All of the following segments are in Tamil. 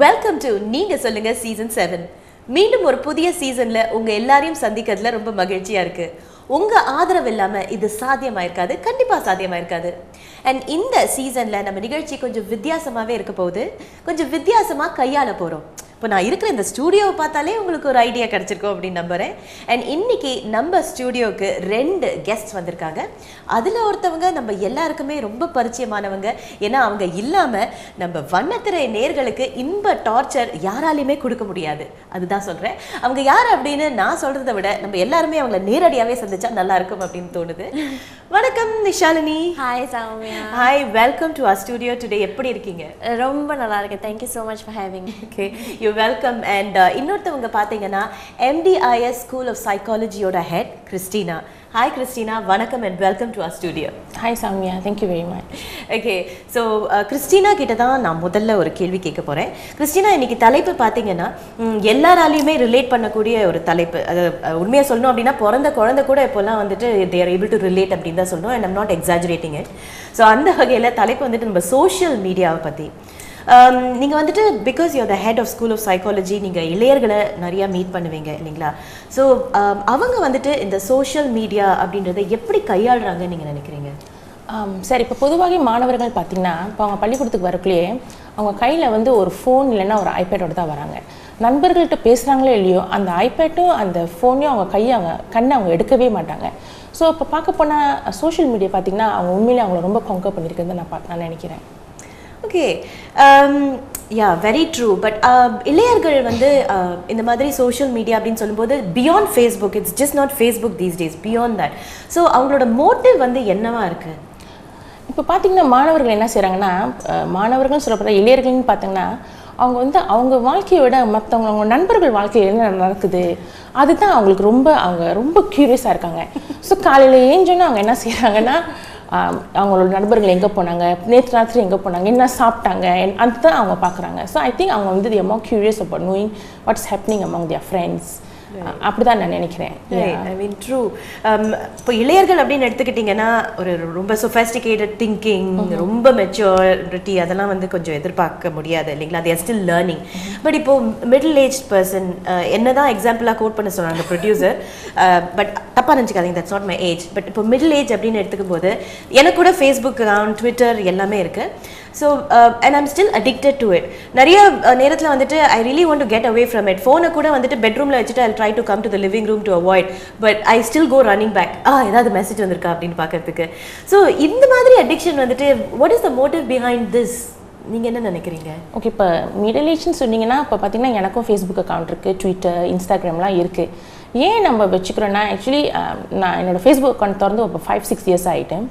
வெல்கம் டு நீங்க சொல்லுங்க சீசன் 7. மீண்டும் ஒரு புதிய சீசன்ல உங்க எல்லாரையும் சந்திக்கிறதுல ரொம்ப மகிழ்ச்சியா இருக்கு. உங்க ஆதரவு இல்லாம இது சாத்தியமாயிருக்காது, கண்டிப்பா சாத்தியமாயிருக்காது. அண்ட் இந்த சீசன்ல நம்ம நிகழ்ச்சி கொஞ்சம் வித்தியாசமாவே இருக்க போகுது. கொஞ்சம் வித்தியாசமா கையாள போறோம். இப்போ நான் இருக்கிற இந்த ஸ்டூடியோவை பார்த்தாலே உங்களுக்கு ஒரு ஐடியா கிடைச்சிருக்கும் அப்படின்னு நம்புறேன். அண்ட் இன்னைக்கு நம்ம ஸ்டூடியோவுக்கு 2 கெஸ்ட் வந்திருக்காங்க. அதில் ஒருத்தவங்க நம்ம எல்லாருக்குமே ரொம்ப பரிச்சயமானவங்க. ஏன்னா அவங்க இல்லாமல் நம்ம வண்ணத்திரை நேர்களுக்கு இன்ப டார்ச்சர் யாராலையுமே கொடுக்க முடியாது. அதுதான் சொல்கிறேன். அவங்க யார் அப்படின்னு நான் சொல்கிறத விட நம்ம எல்லாருமே அவங்கள நேரடியாகவே சந்திச்சா நல்லா இருக்கும் அப்படின்னு தோணுது. வணக்கம் Nishalini. Hi Soumya. Hi, welcome to our studio today. எப்படி இருக்கீங்க? ரொம்ப நல்லா இருக்கேன். Thank you so much for having. Okay, you welcome. And இன்னொருத்தவங்க பார்த்தீங்கன்னா MDIS ஸ்கூல் ஆஃப் சைக்காலஜியோட ஹெட் கிறிஸ்டினா. ஹாய் கிறிஸ்டினா, வணக்கம் and welcome to our studio. Hi Soumya, thank you very much. Okay, so Christina கிட்ட தான் நான் முதல்ல ஒரு கேள்வி கேட்க போகிறேன். கிறிஸ்டினா, இன்னைக்கு தலைப்பு பார்த்தீங்கன்னா எல்லாராலையுமே ரிலேட் பண்ணக்கூடிய ஒரு தலைப்பு. அது உண்மையாக சொல்லணும் அப்படின்னா பிறந்த குழந்தை கூட இப்போல்லாம் வந்துட்டு they are able to relate அப்படின்னு தான் சொல்லணும். And I'm not exaggerating it. So அந்த வகையில் தலைப்பு வந்துட்டு நம்ம சோஷியல் மீடியாவை பற்றி. நீங்கள் வந்துட்டு because you're the head of school of psychology, நீங்கள் இளையர்களை நிறையா மீட் பண்ணுவீங்க இல்லைங்களா? ஸோ அவங்க வந்துட்டு இந்த சோஷியல் மீடியா அப்படின்றத எப்படி கையாளுறாங்கன்னு நீங்கள் நினைக்கிறீங்க? சரி, இப்போ பொதுவாகவே மாணவர்கள் பார்த்திங்கன்னா இப்போ அவங்க பள்ளிக்கூடத்துக்கு வரக்குள்ளேயே அவங்க கையில் வந்து ஒரு ஃபோன் இல்லைன்னா ஒரு ஐபேடோடு தான் வராங்க. நண்பர்கள்ட்ட பேசுகிறாங்களோ இல்லையோ அந்த ஐபேட்டும் அந்த ஃபோனையும் அவங்க கண்ணை அவங்க எடுக்கவே மாட்டாங்க. ஸோ இப்போ பார்க்க போனால் சோஷியல் மீடியா பார்த்திங்கன்னா அவங்க உண்மையிலே அவங்கள ரொம்ப கவுண்ட் பண்ணியிருக்குன்னு நான் நினைக்கிறேன். Okay, yeah, very true. But இளையர்கள் வந்து இந்த மாதிரி சோஷியல் மீடியா அப்படின்னு சொல்லும்போது beyond Facebook, it's just not Facebook these days, beyond that. So அவங்களோட மோட்டிவ் வந்து என்னவா இருக்குது? இப்போ பார்த்திங்கன்னா மாணவர்கள் என்ன செய்கிறாங்கன்னா, மாணவர்கள் சொல்லப்படுற இளையர்கள்னு பார்த்திங்கன்னா அவங்க வந்து அவங்க வாழ்க்கையோட மற்றவங்க அவங்க நண்பர்கள் வாழ்க்கையில் என்ன நடக்குது அதுதான் அவங்களுக்கு அவங்க ரொம்ப க்யூரியஸாக இருக்காங்க. ஸோ காலையில் ஏஞ்சோன்னா அவங்க என்ன செய்கிறாங்கன்னா அவங்களோட நண்பர்கள் எங்கே போனாங்க, நேற்று ராத்திரி எங்கே போனாங்க, என்ன சாப்பிட்டாங்க, அதுதான் அவங்க பார்க்குறாங்க. ஸோ ஐ திங்க் அவங்க வந்து they are more curious about knowing what's happening among their friends. அப்படிதான் நான் நினைக்கிறேன். ஐ மீன் ட்ரூ. இப்போ இளையர்கள் அப்படின்னு எடுத்துக்கிட்டிங்கன்னா ஒரு ரொம்ப சொஃபஸ்டிகேட்டட் திங்கிங், ரொம்ப மெச்சூரிட்டி அதெல்லாம் வந்து கொஞ்சம் எதிர்பார்க்க முடியாது இல்லைங்களா? they are still learning. But இப்போ மிடில் ஏஜ் பர்சன் என்னதான் எக்ஸாம்பிளாக கோட் பண்ண சொன்னாங்க ப்ரொடியூசர், பட் தப்பாக நினச்சிக்காதீங்க, that's not my age. But இப்போ மிடில் ஏஜ் அப்படின்னு எடுத்துக்கும் போது எனக்கு கூட ஃபேஸ்புக் அக்கவுண்ட், ட்விட்டர் எல்லாமே இருக்குது. So and I'm still addicted to it. நிறைய நேரத்தில் வந்துட்டு I really want to get away from it. ஃபோனை கூட வந்துட்டு பெட்ரூமில் வச்சுட்டு I try to come to the living room to avoid, but I still go running back ஏதாவது மெசேஜ் வந்திருக்கா அப்படின்னு பார்க்கறதுக்கு. ஸோ இந்த மாதிரி அடிக்ஷன் வந்துட்டு what is the motive behind this? நீங்கள் என்ன நினைக்கிறீங்க? ஓகே, இப்போ மிடில் ஏஜ்னு சொன்னீங்கன்னா இப்போ பார்த்தீங்கன்னா எனக்கும் ஃபேஸ்புக் அக்கௌண்ட் இருக்குது, ட்விட்டர், இன்ஸ்டாகிராம்லாம் இருக்குது. ஏன் நம்ம வச்சுக்கிறோன்னா ஆக்சுவலி நான் என்னோடய ஃபேஸ்புக் அக்கௌண்ட் திறந்து இப்போ 5-6 இயர்ஸ் ஆகிட்டேன்.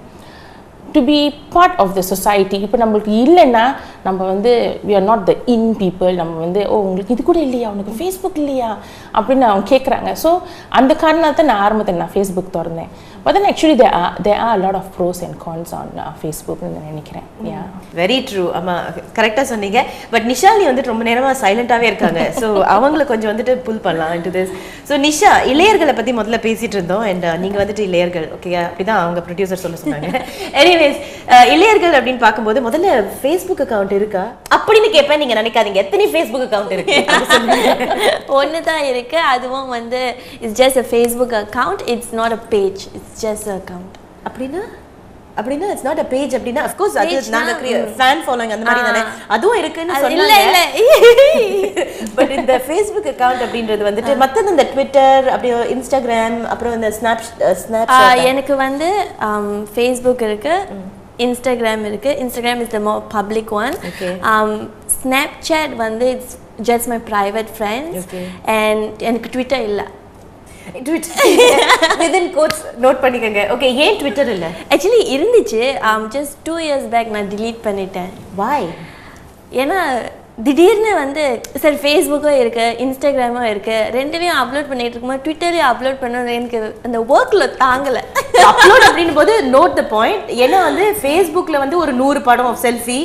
To be part of the society. இப்போ நம்மளுக்கு இல்லைன்னா நம்ம வந்து we are not the in people. நம்ம வந்து உங்களுக்கு இது கூட இல்லையா, உனக்கு ஃபேஸ்புக் இல்லையா அப்படின்னு அவங்க கேட்குறாங்க. ஸோ அந்த காரணத்தை நான் ஆரம்பத்தில் நான் ஃபேஸ்புக் திறந்தேன். But then actually there are a lot of pros and cons on ஃபேஸ்புக்னு நான் நினைக்கிறேன். Yeah, very true. ஆமாம், கரெக்டாக சொன்னீங்க. பட் நிஷாலினி வந்துட்டு ரொம்ப நேரமாக சைலண்ட்டாகவே இருக்காங்க. ஸோ அவங்கள கொஞ்சம் வந்துட்டு புல் பண்ணலாம் இன்டு திஸ். ஸோ நிஷா, இளையர்களை பற்றி முதல்ல பேசிகிட்டு இருந்தோம். அண்ட் நீங்கள் வந்துட்டு இளையர்கள், ஓகே, அப்படிதான் அவங்க ப்ரொடியூசர் சொல்ல சொன்னாங்க. எனிவேஸ், இளையர்கள் அப்படின்னு பார்க்கும்போது முதல்ல ஃபேஸ்புக் அக்கௌண்ட் இருக்கா அப்படின்னு கேட்பேன். நீங்கள் நினைக்காதீங்க, எத்தனை ஃபேஸ்புக் அக்கௌண்ட் இருக்கு? ஒன்று தான் இருக்குது. அதுவும் வந்து it's just a Facebook account, it's not a page, it's just a account. அப்படின்னா இட்ஸ் நாட் a பேஜ் அப்படின்னா of course அது நாங்க ஃபேன் ஃபாலோயிங் அந்த மாதிரி தானே அதுவும் இருக்குன்னு சொன்னாங்க. இல்ல பட் இந்த ஃபேஸ்புக் அக்கவுண்ட் அப்படின்றது வந்துட்டு மத்தது இந்த ட்விட்டர், அப்படியே இன்ஸ்டாகிராம், அப்புறம் இந்த ஸ்னாப்சாட். எனக்கு வந்து ஃபேஸ்புக் இருக்கு, இன்ஸ்டாகிராம் இருக்கு. Instagram is the more public one. Snapchat வந்து it's just my private friends. And எனக்கு ட்விட்டர் இல்லை. within quotes நோட் பண்ணிக்கங்க. ஓகே, ஏன் ட்விட்டர் இல்ல? ஆக்சுவலி இருந்துச்சு, just 2 years பேக் நான் delete பண்ணிட்டேன். why? ஏன்னா திடீர்னு வந்து சரி ஃபேஸ்புக்கும் இருக்குது, இன்ஸ்டாகிராமும் இருக்குது, ரெண்டுலேயும் அப்லோட் பண்ணிட்டு இருக்கும்போது ட்விட்டரையும் அப்லோட் பண்ணணும். எனக்கு அந்த ஒர்க்கில் தாங்கலை. அப்லோட் அப்படின்னு போது நோட் த பாயிண்ட். ஏன்னா வந்து ஃபேஸ்புக்கில் வந்து ஒரு 100 படம் செல்ஃபி,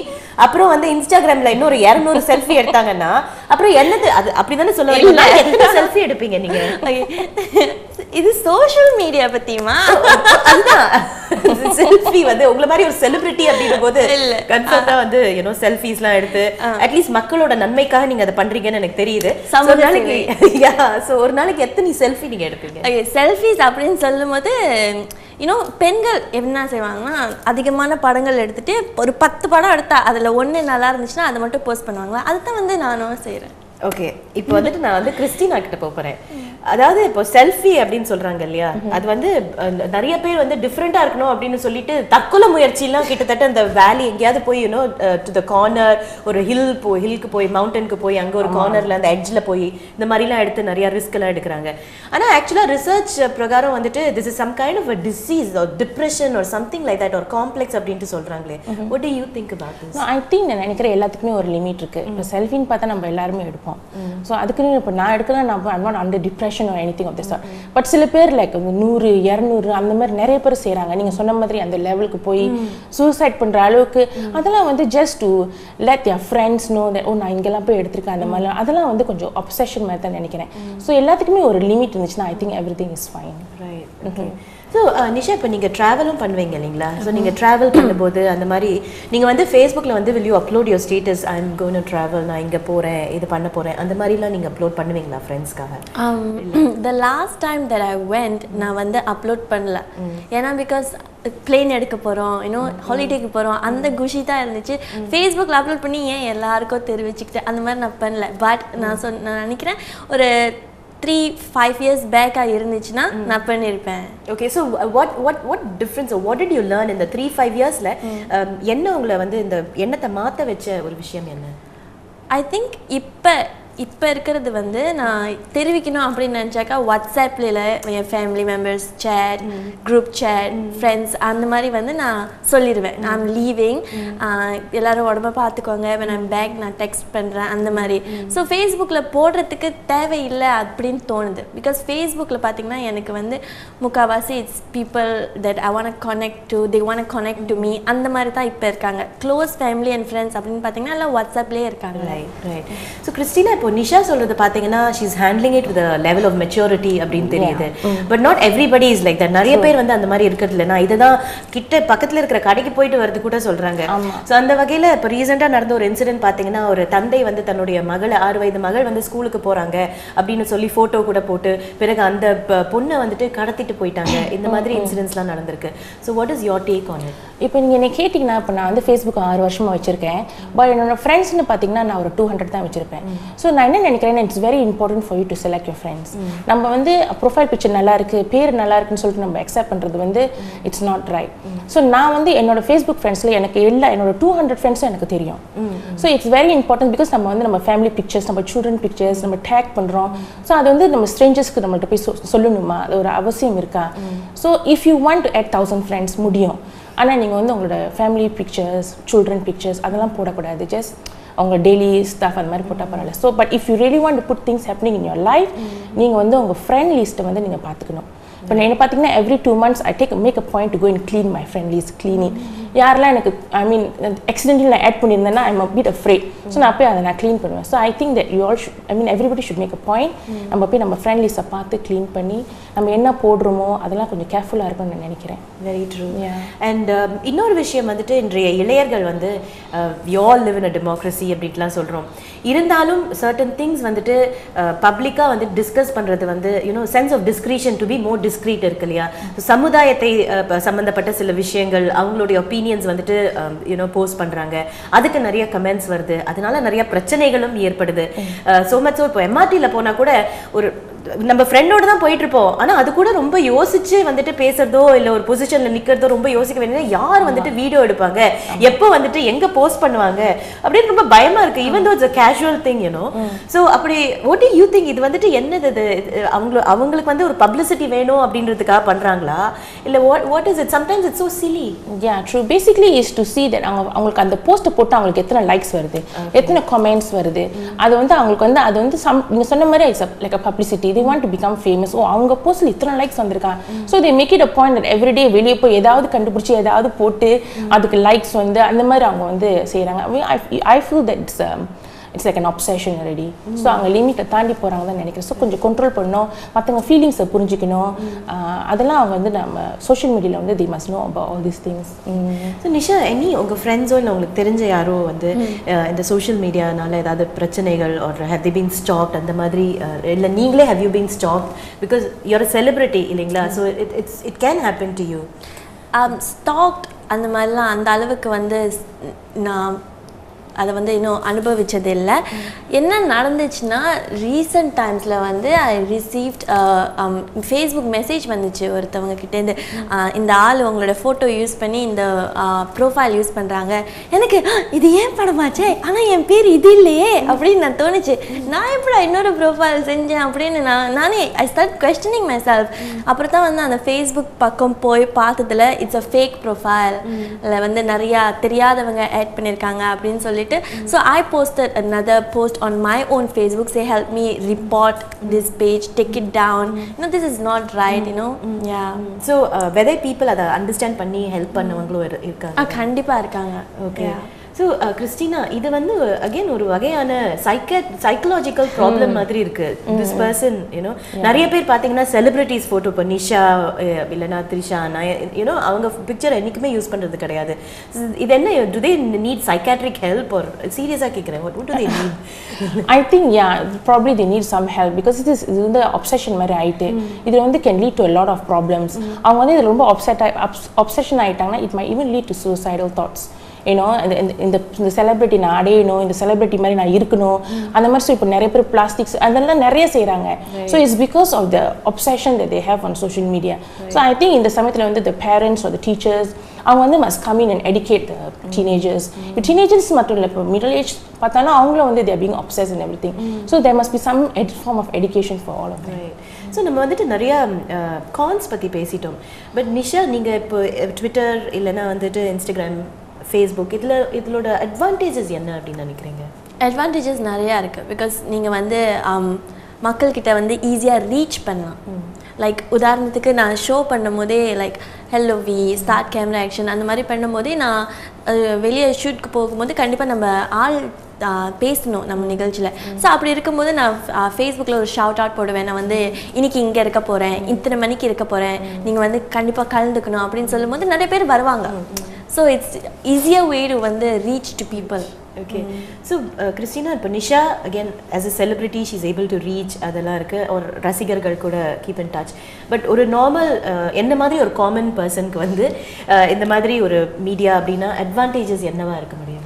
அப்புறம் வந்து இன்ஸ்டாகிராமில் இன்னொரு 200 செல்ஃபி எடுத்தாங்கன்னா அப்புறம் என்னது அது அப்படி தானே சொல்லுவாங்க. எத்தனை செல்ஃபி எடுப்பீங்க நீங்கள்? இது சோஷியல் மீடியா பத்தியுமா? அதுதான் செல்ஃபி வந்து உங்களை மாதிரி ஒரு செலிபிரிட்டி அப்படின்ற போது கன்ஃபார்மா வந்து செல்ஃபீஸ்லாம் எடுத்து அட்லீஸ்ட் மக்களோட நன்மைக்காக நீங்க அதை பண்றீங்கன்னு எனக்கு தெரியுது. ஒரு நாளைக்கு எத்தனை செல்ஃபி நீங்க எடுப்பீங்க? செல்ஃபீஸ் அப்படின்னு சொல்லும் போது பெண்கள் என்ன செய்வாங்கன்னா அதிகமான படங்கள் எடுத்துட்டு ஒரு 10 படம் எடுத்தா அதுல 1 நல்லா இருந்துச்சுன்னா அதை மட்டும் போஸ்ட் பண்ணுவாங்களா. அதுதான் வந்து நானும் செய்யறேன். ஓகே, இப்போ வந்துட்டு நான் வந்து கிறிஸ்டினா கிட்ட போறேன். அதாவது இப்போ செல்ஃபி அப்படின்னு சொல்றாங்க இல்லையா, அது வந்து நிறைய பேர் வந்து டிஃப்ரெண்டா இருக்கணும் அப்படின்னு சொல்லிட்டு தற்கொலை முயற்சியெல்லாம் கிட்டத்தட்ட அந்த வேலி எங்கேயாவது போய் டு த கார்னர் ஒரு ஹில்க்கு போய் மவுண்டனுக்கு போய் அங்கே ஒரு கார்னர்ல அந்த எட்ஜ்ல போய் இந்த மாதிரிலாம் எடுத்து நிறைய ரிஸ்க் எல்லாம் எடுக்கிறாங்க. ஆனால் ஆக்சுவலாக ரிசர்ச் பிரகாரம் வந்துட்டு this is some kind of a disease or depression or something like that ஒரு காம்ப்ளெக்ஸ் அப்படின்ட்டு சொல்றாங்களே. What do you think about this? I think நான் நினைக்கிறேன் எல்லாத்துக்குமே ஒரு லிமிட் இருக்கு. இப்போ செல்ஃபின்னு பார்த்தா நம்ம எல்லாருமே எடுப்போம். ஸோ அதுக்குன்னு இப்போ நான் எடுக்கிறேன் நான் அந்த depression or anything of this sort. But சில பேர் லைக் 100 200 அந்த மாதிரி நிறைய பேர் செய்கிறாங்க. நீங்கள் சொன்ன மாதிரி அந்த லெவலுக்கு போய் சூசைட் பண்ணுற அளவுக்கு அதெல்லாம் வந்து just to let your friends know that நான் இங்கெல்லாம் போய் எடுத்திருக்கேன் அந்த மாதிரிலாம் அதெல்லாம் வந்து கொஞ்சம் அப்சஷன் மாதிரி தான் நினைக்கிறேன். ஸோ எல்லாத்துக்குமே ஒரு லிமிட் இருந்துச்சுன்னா I think every thing is fine. Right. So Nisha, இப்போ நீங்கள் ட்ராவலும் பண்ணுவீங்க இல்லைங்களா? ஸோ நீங்கள் ட்ராவல் பண்ணும்போது அந்த மாதிரி நீங்கள் வந்து ஃபேஸ்புக்கில் வந்து will you upload your status I'm going to travel, நான் இங்கே போகிறேன் இது பண்ண போகிறேன் அந்த மாதிரிலாம் நீங்கள் அப்லோட் பண்ணுவீங்களா ஃப்ரெண்ட்ஸ்க்காக? The last time that I went நான் வந்து அப்லோட் பண்ணல. ஏன்னா பிகாஸ் பிளேன் எடுக்க போகிறோம் ஹாலிடேக்கு போகிறோம் அந்த குஷி தான் இருந்துச்சு. ஃபேஸ்புக்கில் அப்லோட் பண்ணி ஏன் எல்லாருக்கும் தெரிவிச்சுக்கிட்டு அந்த மாதிரி நான் பண்ணல. பட் நான் நினைக்கிறேன் ஒரு 3-5 years பேக்கா இருந்துச்சுன்னா நான் பண்ணியிருப்பேன். Okay, so what difference or what did you learn in the 3-5 yearsல என்ன உங்களை வந்து இந்த எண்ணத்தை மாற்ற வச்ச ஒரு விஷயம் என்ன? ஐ திங்க் இப்போ இருக்கிறது வந்து நான் தெரிவிக்கணும் அப்படின்னு நினச்சாக்கா வாட்ஸ்அப்பில் என் family members chat group chat friends அந்த மாதிரி வந்து நான் சொல்லிடுவேன் நான் லீவிங் எல்லோரும் உடம்ப பார்த்துக்கோங்க when I'm back நான் டெக்ஸ்ட் பண்ணுறேன் அந்த மாதிரி. ஸோ ஃபேஸ்புக்கில் போடுறதுக்கு தேவையில்லை அப்படின்னு தோணுது. பிகாஸ் ஃபேஸ்புக்கில் பார்த்தீங்கன்னா எனக்கு வந்து முக்கால்வாசி it's people that I want connect to they want connect to me அந்த மாதிரி தான் இப்போ இருக்காங்க. க்ளோஸ் ஃபேமிலி அண்ட் ஃப்ரெண்ட்ஸ் அப்படின்னு பார்த்தீங்கன்னா எல்லாம் வாட்ஸ்அப்லேயே இருக்காங்க. ரைட். ஸோ கிறிஸ்டினா, இப்போ நிஷா சொல்றது பாத்தீங்கன்னா she is handling it with a level of maturity அப்படின்னு தெரியுது. But not everybody is like that. நிறைய பேர் வந்து அந்த மாதிரி இருக்கிறது இல்லை. நான் இதுதான் கிட்ட பக்கத்துல இருக்கிற கடைக்கு போயிட்டு வரது கூட சொல்றாங்க. ஸோ அந்த வகையில இப்போ ரீசெண்டாக நடந்த ஒரு இன்சிடென்ட் பார்த்தீங்கன்னா ஒரு தந்தை வந்து தன்னுடைய மகள் 6 வயது மகள் வந்து ஸ்கூலுக்கு போறாங்க அப்படின்னு சொல்லி போட்டோ கூட போட்டு பிறகு அந்த பொண்ணை வந்துட்டு கடத்திட்டு போயிட்டாங்க. இந்த மாதிரி இன்சிடென்ட்ஸ்லாம் நடந்திருக்கு. So what is your take on it? இப்போ நீங்கள் என்ன கேட்டிங்கன்னா இப்போ நான் வந்து ஃபேஸ்புக் 6 வருஷமாக வச்சுருக்கேன். பட் என்னோட ஃப்ரெண்ட்ஸ்னு பார்த்தீங்கன்னா நான் ஒரு 200 தான் வச்சுருப்பேன். ஸோ நான் என்ன நினைக்கிறேன், it's very important for you to select your friends. நம்ம வந்து ப்ரொஃபைல் பிக்சர் நல்லா இருக்கு, பேர் நல்லா இருக்குன்னு சொல்லிட்டு நம்ம அக்செப்ட் பண்ணுறது வந்து இட்ஸ் நாட் ரைட். ஸோ நான் வந்து என்னோட ஃபேஸ்புக் ஃப்ரெண்ட்ஸில் எனக்கு என்னோட 200 ஃப்ரெண்ட்ஸும் எனக்கு தெரியும். So it's very important because நம்ம வந்து நம்ம ஃபேமிலி பிக்சர்ஸ் நம்ம சில்ட்ரன் பிக்சர்ஸ் நம்ம டேக் பண்ணுறோம். ஸோ அது வந்து நம்ம ஸ்ட்ரேஞ்சர்ஸ்க்கு நம்மள்ட்ட போய் சொல்லணுமா, அது ஒரு அவசியம் இருக்கா? So if you want to add 1000 friends முடியும். ஆனால் நீங்கள் வந்து உங்களோட ஃபேமிலி பிக்சர்ஸ் சில்ட்ரன் பிக்சர்ஸ் அதெல்லாம் போடக்கூடாது. ஜஸ்ட் அவங்க டெய்லி ஸ்டாஃப் அந்த மாதிரி போட்டால் பரவாயில்ல. So but if you really want to put things happening in your life நீங்கள் வந்து உங்கள் ஃப்ரெண்ட் லிஸ்ட்டை வந்து நீங்கள் பார்த்துக்கணும். இப்போ என்ன பார்த்தீங்கன்னா every 2 months I make a point to go and clean my friend list. Cleaning யாரெல்லாம் எனக்கு ஐ மீன் ஆக்சிடென்டலி நான் ஆட் பண்ணியிருந்தேன்னா I am a bit afraid. So நான் போய் அதை நான் க்ளீன் பண்ணுவேன். So I think that you all should I mean everybody should make a point. நம்ம போய் நம்ம ஃப்ரெண்ட் லிஸ்ட்டை பார்த்து க்ளீன் பண்ணி நம்ம என்ன போடுறோமோ அதெல்லாம் கொஞ்சம் கேர்ஃபுல்லாக இருக்கும்னு நான் நினைக்கிறேன். Very true. அண்ட் இன்னொரு விஷயம் வந்துட்டு இன்றைய இளையர்கள் வந்து we all live in a democracy அப்படின்ட்டுலாம் சொல்கிறோம். இருந்தாலும் certain things வந்துட்டு பப்ளிக்காக வந்து டிஸ்கஸ் பண்ணுறது வந்து sense of discretion to be more discreet இருக்கு இல்லையா? சமுதாயத்தை சம்மந்தப்பட்ட சில விஷயங்கள் அவங்களுடைய ஒப்பீனியன்ஸ் வந்துட்டு போஸ்ட் பண்ணுறாங்க. அதுக்கு நிறைய கமெண்ட்ஸ் வருது. அதனால நிறைய பிரச்சனைகளும் ஏற்படுது. ஸோ மச் இப்போ எம்ஆர்டியில் போனால் கூட ஒரு நம்ம ஃப்ரெண்டோட தான் போயிட்டு இருப்போம். ஆனால் அது கூட ரொம்ப யோசிச்சு வந்துட்டு பேசுறதோ இல்லை ஒரு பொசிஷன்ல நிற்கிறதோ ரொம்ப யோசிக்க வேண்டியது. யார் வந்துட்டு வீடியோ எடுப்பாங்க, எப்போ வந்துட்டு எங்க போஸ்ட் பண்ணுவாங்க அப்படின்னு ரொம்ப பயமா இருக்கு. Even though it's a casual thing, so அப்படி what do you think? இது வந்துட்டு என்னது இது அவங்களுக்கு வந்து ஒரு பப்ளிசிட்டி வேணும் அப்படின்றதுக்காக பண்றாங்களா இல்லை what is it? Sometimes it's so silly. Yeah, true. Basically is to see that அவங்களுக்கு அந்த போஸ்ட்டை போட்டு அவங்களுக்கு எத்தனை லைக்ஸ் வருது, எத்தனை கமெண்ட்ஸ் வருது. அது வந்து அவங்களுக்கு வந்து அது வந்து நீங்க சொன்ன மாதிரி it's like a publicity. They want to become famous. அவங்க போஸ்ட்ல இத்தனை லைக்ஸ் வந்திருக்காங்க. So they make it a point that every day வெளியே போய் ஏதாவது கண்டுபிடிச்சி ஏதாவது போட்டு அதுக்கு லைக்ஸ் வந்து அந்த மாதிரி அவங்க வந்து செய்கிறாங்க. I feel that it's like an obsession already. So அவங்க லிமிட்டை தாண்டி போகிறாங்க தான் நினைக்கிறேன். ஸோ கொஞ்சம் கண்ட்ரோல் பண்ணணும், மற்றவங்க ஃபீலிங்ஸை புரிஞ்சுக்கணும். அதெல்லாம் அவங்க வந்து நம்ம சோஷியல் மீடியாவில் வந்து they must know about all these things. So Nisha, உங்கள் ஃப்ரெண்ட்ஸோ இல்லை உங்களுக்கு தெரிஞ்ச யாரோ வந்து இந்த சோஷியல் மீடியானால ஏதாவது பிரச்சனைகள் or have they been stalked அந்த மாதிரி, இல்லை நீங்களே have you been stalked because you're a celebrity இல்லைங்களா? So it can happen to you. Stalked அந்த மாதிரிலாம் அந்த அளவுக்கு வந்து நான் அதை வந்து இன்னும் அனுபவிச்சது இல்லை. என்ன நடந்துச்சுன்னா, ரீசெண்ட் டைம்ஸில் வந்து ஐ ரிசீவ்ட் ஃபேஸ்புக் மெசேஜ் வந்துச்சு ஒருத்தவங்க கிட்டேருந்து, இந்த ஆள் உங்களோட ஃபோட்டோ யூஸ் பண்ணி இந்த ப்ரொஃபைல் யூஸ் பண்ணுறாங்க. எனக்கு இது ஏன் படமாச்சே, ஆனால் என் பேர் இது இல்லையே அப்படின்னு நான் தோணுச்சு. நான் எப்படி இன்னொரு ப்ரொஃபைல் செஞ்சேன் அப்படின்னு நானே I start questioning my self. அப்புறம் தான் வந்து அந்த ஃபேஸ்புக் பக்கம் போய் பார்த்ததுல இட்ஸ் அ ஃபேக் ப்ரொஃபைல், அதில் வந்து நிறையா தெரியாதவங்க ஆட் பண்ணியிருக்காங்க அப்படின்னு சொல்லி. So I posted another post on my own Facebook, say help me report this page, take it down. This is not right, Yeah. So whether people அதை அண்டர்ஸ்டாண்ட் பண்ணி ஹெல்ப் பண்ணவங்களும் இருக்காங்க. கண்டிப்பா இருக்காங்க. ஓகே. ஸோ கிறிஸ்டினா, இது வந்து அகெயின் ஒரு வகையான சைக்கலாஜிக்கல் ப்ராப்ளம் மாதிரி இருக்கு. திஸ் பர்சன் நிறைய பேர் பார்த்தீங்கன்னா செலிபிரிட்டிஸ் ஃபோட்டோ இப்போ நிஷா இல்லைனா த்ரிஷா அவங்க பிக்சர் என்றைக்குமே யூஸ் பண்ணுறது கிடையாது. இது என்ன, do they need psychiatric help or சீரியஸாக கேட்குறேன், what do they need? I think probably they need some help because இது வந்து அப்சஷன் மாதிரி ஆகிட்டு இது வந்து can lead to a lot of problems. அவங்க வந்து இது ரொம்ப அப்சஷன் ஆகிட்டாங்கன்னா it may even lead to suicidal thoughts. இந்த செலிபிரிட்டி நான் அடையணும், இந்த செலிபிரிட்டி மாதிரி நான் இருக்கணும் அந்த மாதிரி. ஸோ இப்போ நிறைய பேர் பிளாஸ்டிக்ஸ் அதெல்லாம் நிறைய செய்கிறாங்க. So it's because of the obsession that they have on social media. So I think இந்த சமயத்தில் வந்து the parents or the teachers அவங்க வந்து must come in and educate the teenagers. இப்போ டீனேஜர்ஸ் மட்டும் இல்லை, இப்போ மிடில் ஏஜ் பார்த்தாலும் அவங்களும் வந்து they're being obsessed in everything. So there must be some form of education for all of them. So நம்ம வந்துட்டு நிறையா கான்ஸ் பற்றி பேசிட்டோம். பட் நிஷா, நீங்கள் இப்போ ட்விட்டர் இல்லைன்னா வந்துட்டு இன்ஸ்டாகிராம், ஃபேஸ்புக் இதோட அட்வான்டேஜஸ் என்ன அப்படின்னு நினைக்கிறீங்க? அட்வான்டேஜஸ் நிறையா இருக்குது. பிகாஸ் நீங்கள் வந்து மக்கள்கிட்ட வந்து ஈஸியாக ரீச் பண்ணலாம். லைக் உதாரணத்துக்கு நான் ஷோ பண்ணும் போதே like hello we start camera action அந்த மாதிரி பண்ணும் போதே நான் வெளியே ஷூட்க்கு போகும்போது கண்டிப்பாக நம்ம ஆள் பேசணும் நம்ம நிகழ்ச்சியில். ஸோ அப்படி இருக்கும்போது நான் ஃபேஸ்புக்கில் ஒரு ஷவுட் அவுட் போடுவேன், நான் வந்து இன்னைக்கு இங்கே இருக்க போகிறேன், இத்தனை மணிக்கு இருக்க போகிறேன், நீங்கள் வந்து கண்டிப்பாக கலந்துக்கணும் அப்படின்னு சொல்லும்போது நிறைய பேர் வருவாங்க. So it's easier way to வந்து reach to people. Okay. So Christina, இப்போ Nisha again as a celebrity she is able to reach, அதெல்லாம் இருக்குது. ஒரு ரசிகர்கள் கூட கீப் இன் டச். பட் ஒரு நார்மல் என்ன மாதிரி ஒரு காமன் பர்சனுக்கு வந்து இந்த மாதிரி ஒரு மீடியா அப்படின்னா அட்வான்டேஜஸ் என்னவா இருக்க முடியும்?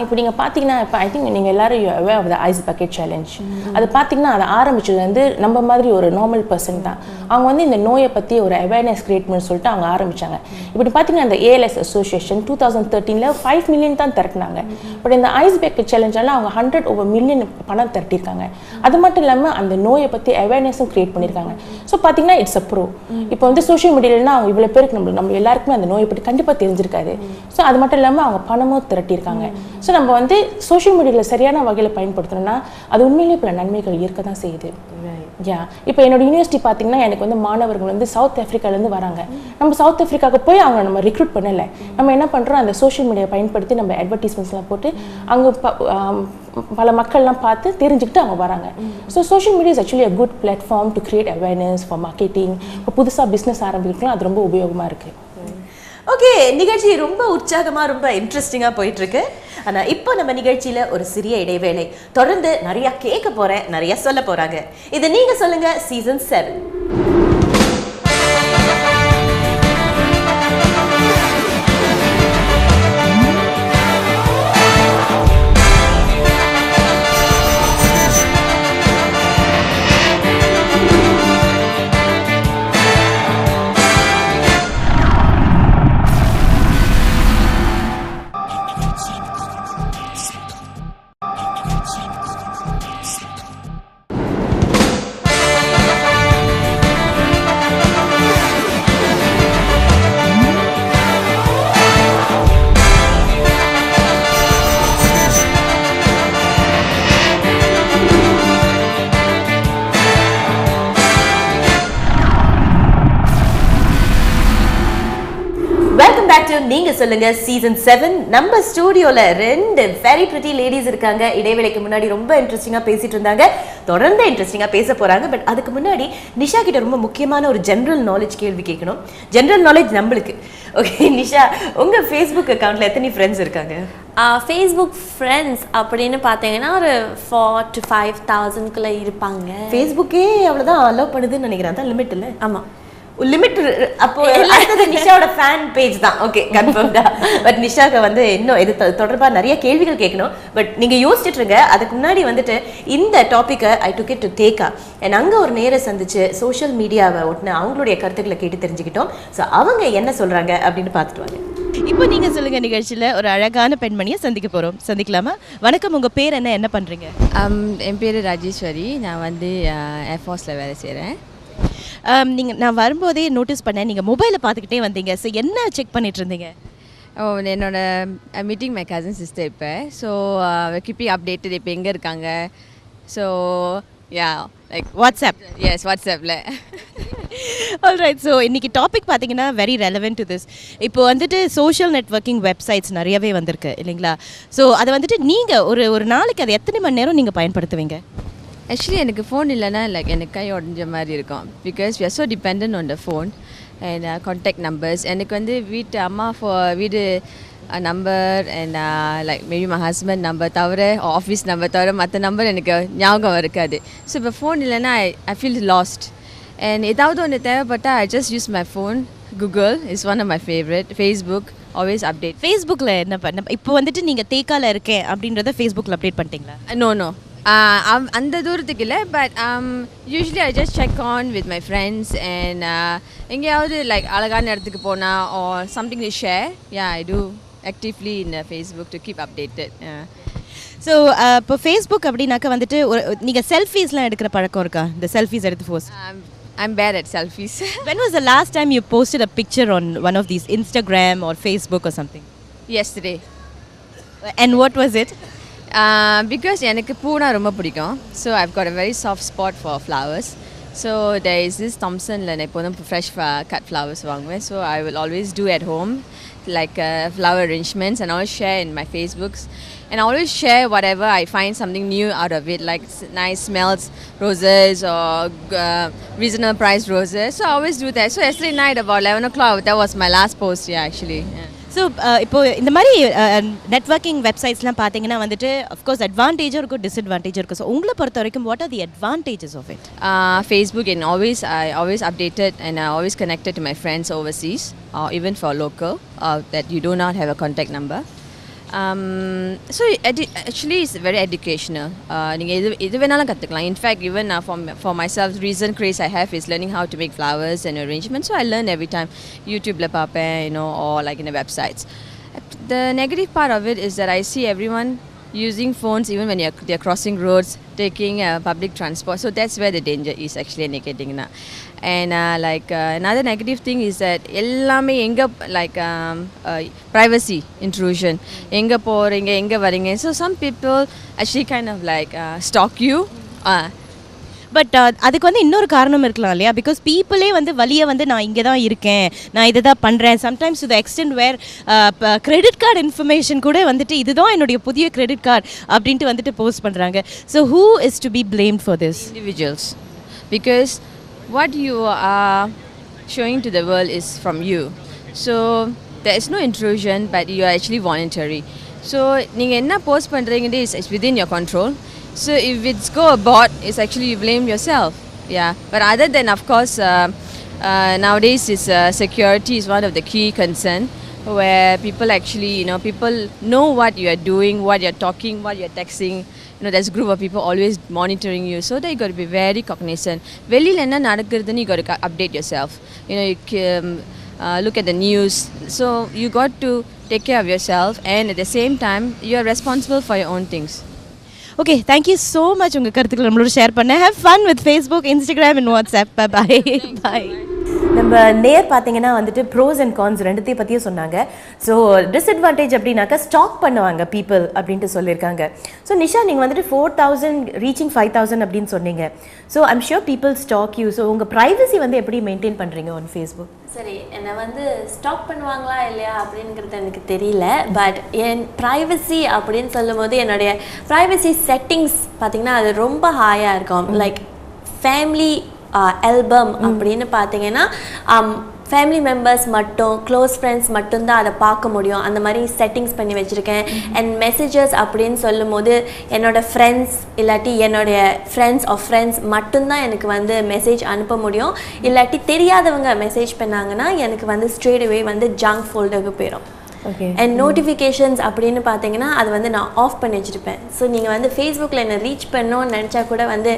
இப்போ நீங்கள் பார்த்தீங்கன்னா, இப்போ ஐ திங்க் நீங்கள் எல்லாரும் aware of the ice bucket challenge. அது பார்த்தீங்கன்னா அதை ஆரம்பிச்சது வந்து நம்ம மாதிரி ஒரு நார்மல் பர்சன் தான். அவங்க வந்து இந்த நோயை பற்றி ஒரு அவேர்னஸ் கிரியேட் பண்ணி சொல்லிட்டு அவங்க ஆரம்பித்தாங்க. இப்படி பார்த்தீங்கன்னா அந்த ALS அசோசியேஷன் 2013 5 மில்லியன் தான் திரட்டினாங்க. பட் இந்த ஐஸ் பக்கெட் சேலஞ்சால அவங்க 100 மில்லியன் பணம் திரட்டியிருக்காங்க. அது மட்டும் இல்லாமல் அந்த நோயை பற்றி அவேர்னஸும் கிரியேட் பண்ணியிருக்காங்க. ஸோ பார்த்தீங்கன்னா இட்ஸ் அ ப்ரோ. இப்போ வந்து சோஷியல் மீடியாலனா அவங்க இவ்வளோ பேருக்கு நம்ம எல்லாருக்குமே அந்த நோயை பற்றி கண்டிப்பாக தெரிஞ்சிருக்காது. ஸோ அது மட்டும் இல்லாமல் அவங்க பணமும் திரட்டியிருக்காங்க. ஸோ நம்ம வந்து சோஷியல் மீடியாவில் சரியான வகையில் பயன்படுத்தணும்னா அது உண்மையிலேயே பல நன்மைகள் இருக்க தான் செய்யுது. இப்போ என்னோட யூனிவர்சிட்டி பார்த்தீங்கன்னா எனக்கு வந்து மாணவர்கள் வந்து சவுத் ஆஃப்ரிக்காலேருந்து வராங்க. நம்ம சவுத் ஆஃப்ரிக்காவுக்கு போய் அவங்க நம்ம ரிக்ரூட் பண்ணலை. நம்ம என்ன பண்ணுறோம், அந்த சோஷியல் மீடியாவை பயன்படுத்தி நம்ம அட்வர்டைஸ்மெண்ட்ஸ்லாம் போட்டு அங்கே பல மக்கள்லாம் பார்த்து தெரிஞ்சுக்கிட்டு அவங்க வராங்க. So social media is actually a good platform to create awareness for marketing. இப்போ புதுசாக பிஸ்னஸ் ஆரம்பிக்கலாம், அது ரொம்ப உபயோகமாக இருக்குது. ஓகே, நிகழ்ச்சி ரொம்ப உற்சாகமா ரொம்ப இன்ட்ரெஸ்டிங்கா போயிட்டு இருக்கு. ஆனா இப்போ நம்ம நிகழ்ச்சியில ஒரு சிறிய இடைவேளை. தொடர்ந்து நிறைய கேட்க போறேன், நிறைய சொல்ல போறாங்க. இது நீங்க சொல்லுங்க சீசன் 7. நீங்க சொல்லுங்க சீசன் 7 நம்ம ஸ்டுடியோல 2 வெரி பிரிட்டி லேடிஸ் இருக்காங்க. இடைவேளைக்கு முன்னாடி ரொம்ப இன்ட்ரெஸ்டிங்கா பேசிட்டு இருந்தாங்க, தொடர்ந்து இன்ட்ரெஸ்டிங்கா பேச போறாங்க. பட் அதுக்கு முன்னாடி நிஷா கிட்ட ரொம்ப முக்கியமான ஒரு ஜெனரல் நாலேஜ் கேள்வி கேட்கணும். ஜெனரல் நாலேஜ் நம்மளுக்கு. ஓகே நிஷா, உங்க ஃபேஸ்புக் அக்கவுண்ட்ல எத்தனை ஃப்ரெண்ட்ஸ் இருக்காங்க? ஃபேஸ்புக் ஃப்ரெண்ட்ஸ் அப்படின்னு பார்த்தீங்கன்னா ஒரு 4,000 to 5,000 இருப்பாங்க. ஃபேஸ்புக்கே அவ்வளோதான் அலோவ் பண்ணுதுன்னு நினைக்கிறேன். அதான் லிமிட் இல்லை? ஆமாம், லிமிட். அப்போ அடுத்தது நிஷாவோட ஃபேன் பேஜ் தான். ஓகே, கன்ஃபார்ம்டா. பட் நிஷாக்கு வந்து இன்னும் இது தொடர்பாக நிறைய கேள்விகள் கேட்கணும். பட் நீங்க யோசிச்சுட்டு இருங்க. அதுக்கு முன்னாடி வந்துட்டு இந்த டாப்பிக்கை ஐ டுக் இட் டு டேக்கா அண்ட் அங்கே ஒரு நேரம் சந்திச்சு சோஷியல் மீடியாவை ஒட்டின அவங்களுடைய கருத்துக்களை கேட்டு தெரிஞ்சுக்கிட்டோம். ஸோ அவங்க என்ன சொல்றாங்க அப்படின்னு பார்த்துட்டு வாங்க. இப்போ நீங்க சொல்லுங்க நிகழ்ச்சியில் ஒரு அழகான பெண்மணியை சந்திக்க போறோம். சந்திக்கலாமா? வணக்கம், உங்க பேர் என்ன பண்றீங்க? என் பேர் ராஜேஸ்வரி. நான் வந்து ஏர்ஃபோர்ஸில் வேலை செய்கிறேன். நான் வரும்போதே நோட்டீஸ் பண்ணேன், நீங்கள் மொபைலை பார்த்துக்கிட்டே வந்தீங்க. ஸோ என்ன செக் பண்ணிட்டு இருந்தீங்க? என்னோட மீட்டிங் மை கசின் சிஸ்டர் இப்போ. ஸோ கீப்பிங் அப்டேட்டட் இப்போ எங்கே இருக்காங்க. So yeah like WhatsApp. Yes, வாட்ஸ்அப்பில். ஆல்ரைட். ஸோ இன்றைக்கி டாபிக் பார்த்தீங்கன்னா வெரி ரெலவென்ட் டு திஸ். இப்போ வந்துட்டு சோஷியல் நெட்வொர்க்கிங் வெப்சைட்ஸ் நிறையவே வந்திருக்கு இல்லைங்களா? ஸோ அதை வந்துட்டு நீங்கள் ஒரு நாளைக்கு அதை எத்தனை மணி நேரம் நீங்கள் பயன்படுத்துவீங்க? ஆக்சுவலி எனக்கு ஃபோன் இல்லைன்னா லைக் எனக்கு கை உடஞ்ச மாதிரி இருக்கும். Because we are so depend on the phone and contact numbers. எனக்கு வந்து வீடு number and like maybe my husband number தவிர, ஆஃபீஸ் நம்பர் தவிர மற்ற நம்பர் எனக்கு ஞாபகம் இருக்காது. ஸோ இப்போ ஃபோன் இல்லைன்னா ஐ ஃபீல் லாஸ்ட். அண்ட் ஏதாவது ஒன்று தேவைப்பட்டால் I just use my phone. Google is one of my favourite. Facebook always update. ஃபேஸ்புக்கில் என்ன பண்ண இப்போ வந்துட்டு நீங்கள் தேக்கால இருக்கேன் அப்படின்றத ஃபேஸ்புக்கில் அப்டேட் பண்ணிட்டீங்களா? நோ அந்த தூரத்துக்கு இல்லை. But usually I just check on with my friends and எங்கேயாவது லைக் அழகான இடத்துக்கு போனால் or something to share. Yeah, I do actively in Facebook to keep updated. So இப்போ ஃபேஸ்புக் அப்படின்னாக்கா வந்துட்டு நீங்கள் செல்ஃபீஸ்லாம் எடுக்கிற பழக்கம் இருக்கா? இந்த செல்ஃபீஸ் எடுத்து post. I'm bad at selfies. When was the last time you posted a picture on one of these Instagram or Facebook or something? Yesterday. And what was it? Because எனக்கு பூனா ரொம்ப பிடிக்கும். So I've got a very soft spot for flowers. So there is this Thompsonல நான் எப்போதும் fresh cut flowers வாங்குவேன். So I will always do at home like flower arrangements and I will share in my Facebooks. And I always share whatever I find something new out of it, like nice smells roses or reasonable price roses. So I always do that. So yesterday night about 11 o'clock, that was my last post. Yeah, actually. Yeah. So இப்போ இந்த மாதிரி நெட்வொர்க்கிங் வெப்சைட்ஸ்லாம் பார்த்தீங்கன்னா வந்துட்டு அஃப்கோர்ஸ் அட்வான்டேஜும் இருக்கும், டிஸ்அட்வான்டேஜும் இருக்கும். ஸோ உங்களை பொறுத்த வரைக்கும் what are the advantages of it? Facebook, and I always updated and I always connected to my friends overseas or even for local that you do not have a contact number. So actually it's very educational. நீங்கள் எது வேணாலும் கற்றுக்கலாம். In fact, even for myself, reason craze I have is learning how to make flowers and arrangements. So I learn every time. YouTubeல பார்ப்பேன், or like in the websites. The negative part of it is that I see everyone using phones even when they're crossing roads, taking public transport. So that's where the danger is actually indicating. And another negative thing is that எல்லாமே எங்க like privacy intrusion. எங்க போறீங்க, எங்க வரீங்க. So some people actually kind of like stalk you. But அதுக்கு வந்து இன்னொரு காரணம் இருக்கலாம் இல்லையா? பிகாஸ் பீப்புளே வந்து வழியை வந்து நான் இங்கே தான் இருக்கேன், நான் இதை தான் பண்ணுறேன். Sometimes to the extent where credit card information கூட வந்துட்டு இதுதான் என்னுடைய புதிய கிரெடிட் கார்டு அப்படின்ட்டு வந்துட்டு போஸ்ட் பண்ணுறாங்க. So who is to be blamed for this? Individuals. Because what you are showing to the world is from you. So there is no intrusion, but you are actually voluntary. So நீங்கள் என்ன போஸ்ட் பண்ணுறீங்க is within your control. So if it's go abroad, it's actually you blame yourself. Yeah. But other than, of course, nowadays security is one of the key concern, where people actually, people know what you are doing, what you're talking, what you're texting. There's a group of people always monitoring you. So that you got to be very cognizant. வெளியில என்ன நடக்குதுன்னு you got to update yourself. Look at the news. So you got to take care of yourself, and at the same time, you are responsible for your own things. Okay, thank you so much உங்கள் கருத்துக்களை நம்மளோட ஷேர் பண்ண. Have fun with Facebook, Instagram and WhatsApp. Bye bye. நம்ம நேர் பார்த்தீங்கன்னா வந்துட்டு ப்ரோஸ் அண்ட் கான்ஸ் ரெண்டுத்தையும் பற்றியும் சொன்னாங்க. ஸோ டிஸ்அட்வான்டேஜ் அப்படின்னாக்கா ஸ்டாக் பண்ணுவாங்க பீப்புள் அப்படின்ட்டு சொல்லியிருக்காங்க. ஸோ நிஷா நீங்கள் வந்துட்டு 4,000 ரீச்சிங் 5,000 அப்படின்னு சொன்னீங்க. So I'm sure people stalk you. So உங்கள் ப்ரைவசி வந்து எப்படி மெயின்டைன் பண்ணுறீங்க ஆன் ஃபேஸ்புக்? சரி, என்னை வந்து ஸ்டாக் பண்ணுவாங்களா இல்லையா அப்படிங்கிறது எனக்கு தெரியல. பட் என் ப்ரைவசி அப்படின்னு சொல்லும் போது என்னுடைய ப்ரைவசி செட்டிங்ஸ் பார்த்திங்கன்னா அது ரொம்ப ஹாயாக இருக்கும். லைக் ஃபேமிலி ஆல்பம் அப்படின்னு பார்த்தீங்கன்னா ஃபேமிலி மெம்பர்ஸ் மட்டும், க்ளோஸ் ஃப்ரெண்ட்ஸ் மட்டும்தான் அதை பார்க்க முடியும். அந்த மாதிரி செட்டிங்ஸ் பண்ணி வச்சுருக்கேன். அண்ட் மெசேஜஸ் அப்படின்னு சொல்லும் போது என்னோடய ஃப்ரெண்ட்ஸ் இல்லாட்டி என்னுடைய ஃப்ரெண்ட்ஸ் மட்டும்தான் எனக்கு வந்து மெசேஜ் அனுப்ப முடியும். இல்லாட்டி தெரியாதவங்க மெசேஜ் பண்ணாங்கன்னா எனக்கு வந்து ஸ்ட்ரெயிட் அவே வந்து ஜங்க் ஃபோல்டருக்கு போயிடும். அண்ட் நோட்டிஃபிகேஷன்ஸ் அப்படின்னு பார்த்தீங்கன்னா அது வந்து நான் ஆஃப் பண்ணி வச்சுருப்பேன். ஸோ நீங்கள் வந்து ஃபேஸ்புக்கில் என்னை ரீச் பண்ணணும்னு நினச்சா கூட வந்து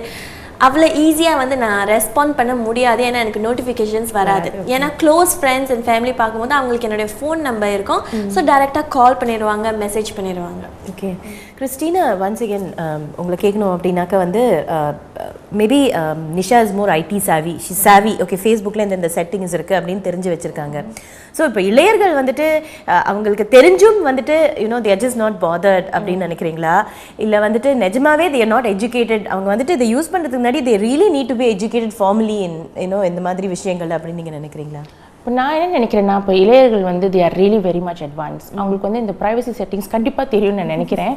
அவ்வளோ ஈஸியாக வந்து நான் ரெஸ்பாண்ட் பண்ண முடியாது. ஏன்னா எனக்கு நோட்டிஃபிகேஷன்ஸ் வராது. ஏன்னா க்ளோஸ் ஃப்ரெண்ட்ஸ் அண்ட் ஃபேமிலி பார்க்கும்போது அவங்களுக்கு என்னுடைய ஃபோன் நம்பர் இருக்கும். ஸோ டேரெக்டாக கால் பண்ணிடுவாங்க, மெசேஜ் பண்ணிடுவாங்க. ஓகே கிறிஸ்டினா, ஒன்ஸ் அகேன் உங்களை கேட்கணும் அப்படின்னாக்கா வந்து maybe Nisha is more IT savvy, she savvy. Okay, ஃபேஸ்புக்கில் இந்த செட்டிங்ஸ் இருக்குது அப்படின்னு தெரிஞ்சு வச்சுருக்காங்க. ஸோ இப்போ இளையர்கள் வந்துட்டு அவங்களுக்கு தெரிஞ்சும் வந்துட்டு you know they are just not bothered அப்படின்னு நினைக்கிறீங்களா? இல்லை வந்துட்டு நிஜமாவே தே ஆர் நாட் எஜுகேட்டட், அவங்க வந்துட்டு இதை யூஸ் பண்ணுறதுக்கு முன்னாடி they really need to be educated formally you know இந்த மாதிரி விஷயங்கள் அப்படின்னு நீங்கள் நினைக்கிறீங்களா? இப்போ நான் என்ன நினைக்கிறேன்னா, இப்போ இளையர்கள் வந்து they are really very much advance. அவங்களுக்கு வந்து இந்த ப்ரைவசி செட்டிங்ஸ் கண்டிப்பாக தெரியும்னு நான் நினைக்கிறேன்.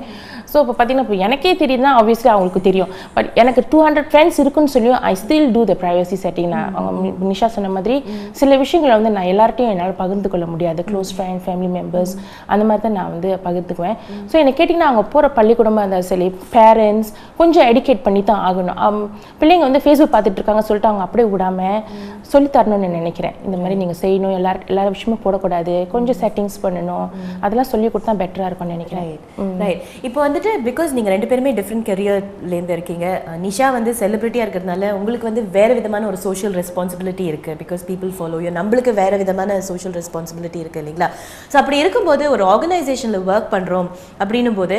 ஸோ இப்போ பார்த்தீங்கன்னா இப்போ எனக்கே தெரியுதுன்னா ஆப்வியஸ்லி அவங்களுக்கு தெரியும். பட் எனக்கு 200 ஃப்ரெண்ட்ஸ் இருக்குன்னு சொல்லியும் I still do the privacy setting. நான் அவங்க நிஷா சொன்ன மாதிரி சில விஷயங்களை வந்து நான் எல்லார்ட்டையும் என்னால் பகிர்ந்து கொள்ள முடியாது. க்ளோஸ் ஃப்ரெண்ட், ஃபேமிலி மெம்பர்ஸ் அந்த மாதிரி தான் நான் வந்து பகிர்ந்துக்குவேன். ஸோ என்னை கேட்டிங்கன்னா அவங்க போகிற பள்ளிக்கூடமாக இருந்தாலும் சரி, பேரண்ட்ஸ் கொஞ்சம் எடிகேட் பண்ணி தான் ஆகணும். பிள்ளைங்க வந்து ஃபேஸ்புக் பார்த்துட்டு இருக்காங்க சொல்லிட்டு அவங்க அப்படியே விடாமல் சொல்லித்தரணும்னு நினைக்கிறேன். இந்த மாதிரி நீங்கள் செய்யணும், எல்லா விஷயமும் போடக்கூடாது, கொஞ்சம் செட்டிங்ஸ் பண்ணணும், அதெல்லாம் சொல்லி கொடுத்தா பெட்டராக இருக்கும்னு நினைக்கிறேன். ரைட். இப்போ வந்துட்டு பிகாஸ் நீங்கள் ரெண்டு பேருமே டிஃப்ரெண்ட் கரியர்லேருந்து இருக்கீங்க. நிஷா வந்து செலிபிரிட்டியாக இருக்கிறதுனால உங்களுக்கு வந்து வேறு விதமான ஒரு சோஷியல் ரெஸ்பான்சிபிலிட்டி இருக்குது. Because people follow you. நம்மளுக்கு வேறு விதமான சோஷியல் ரெஸ்பான்சிபிலிட்டி இருக்குது இல்லைங்களா? ஸோ அப்படி இருக்கும்போது ஒரு ஆர்கனைசேஷனில் ஒர்க் பண்ணுறோம் அப்படின்னும் போது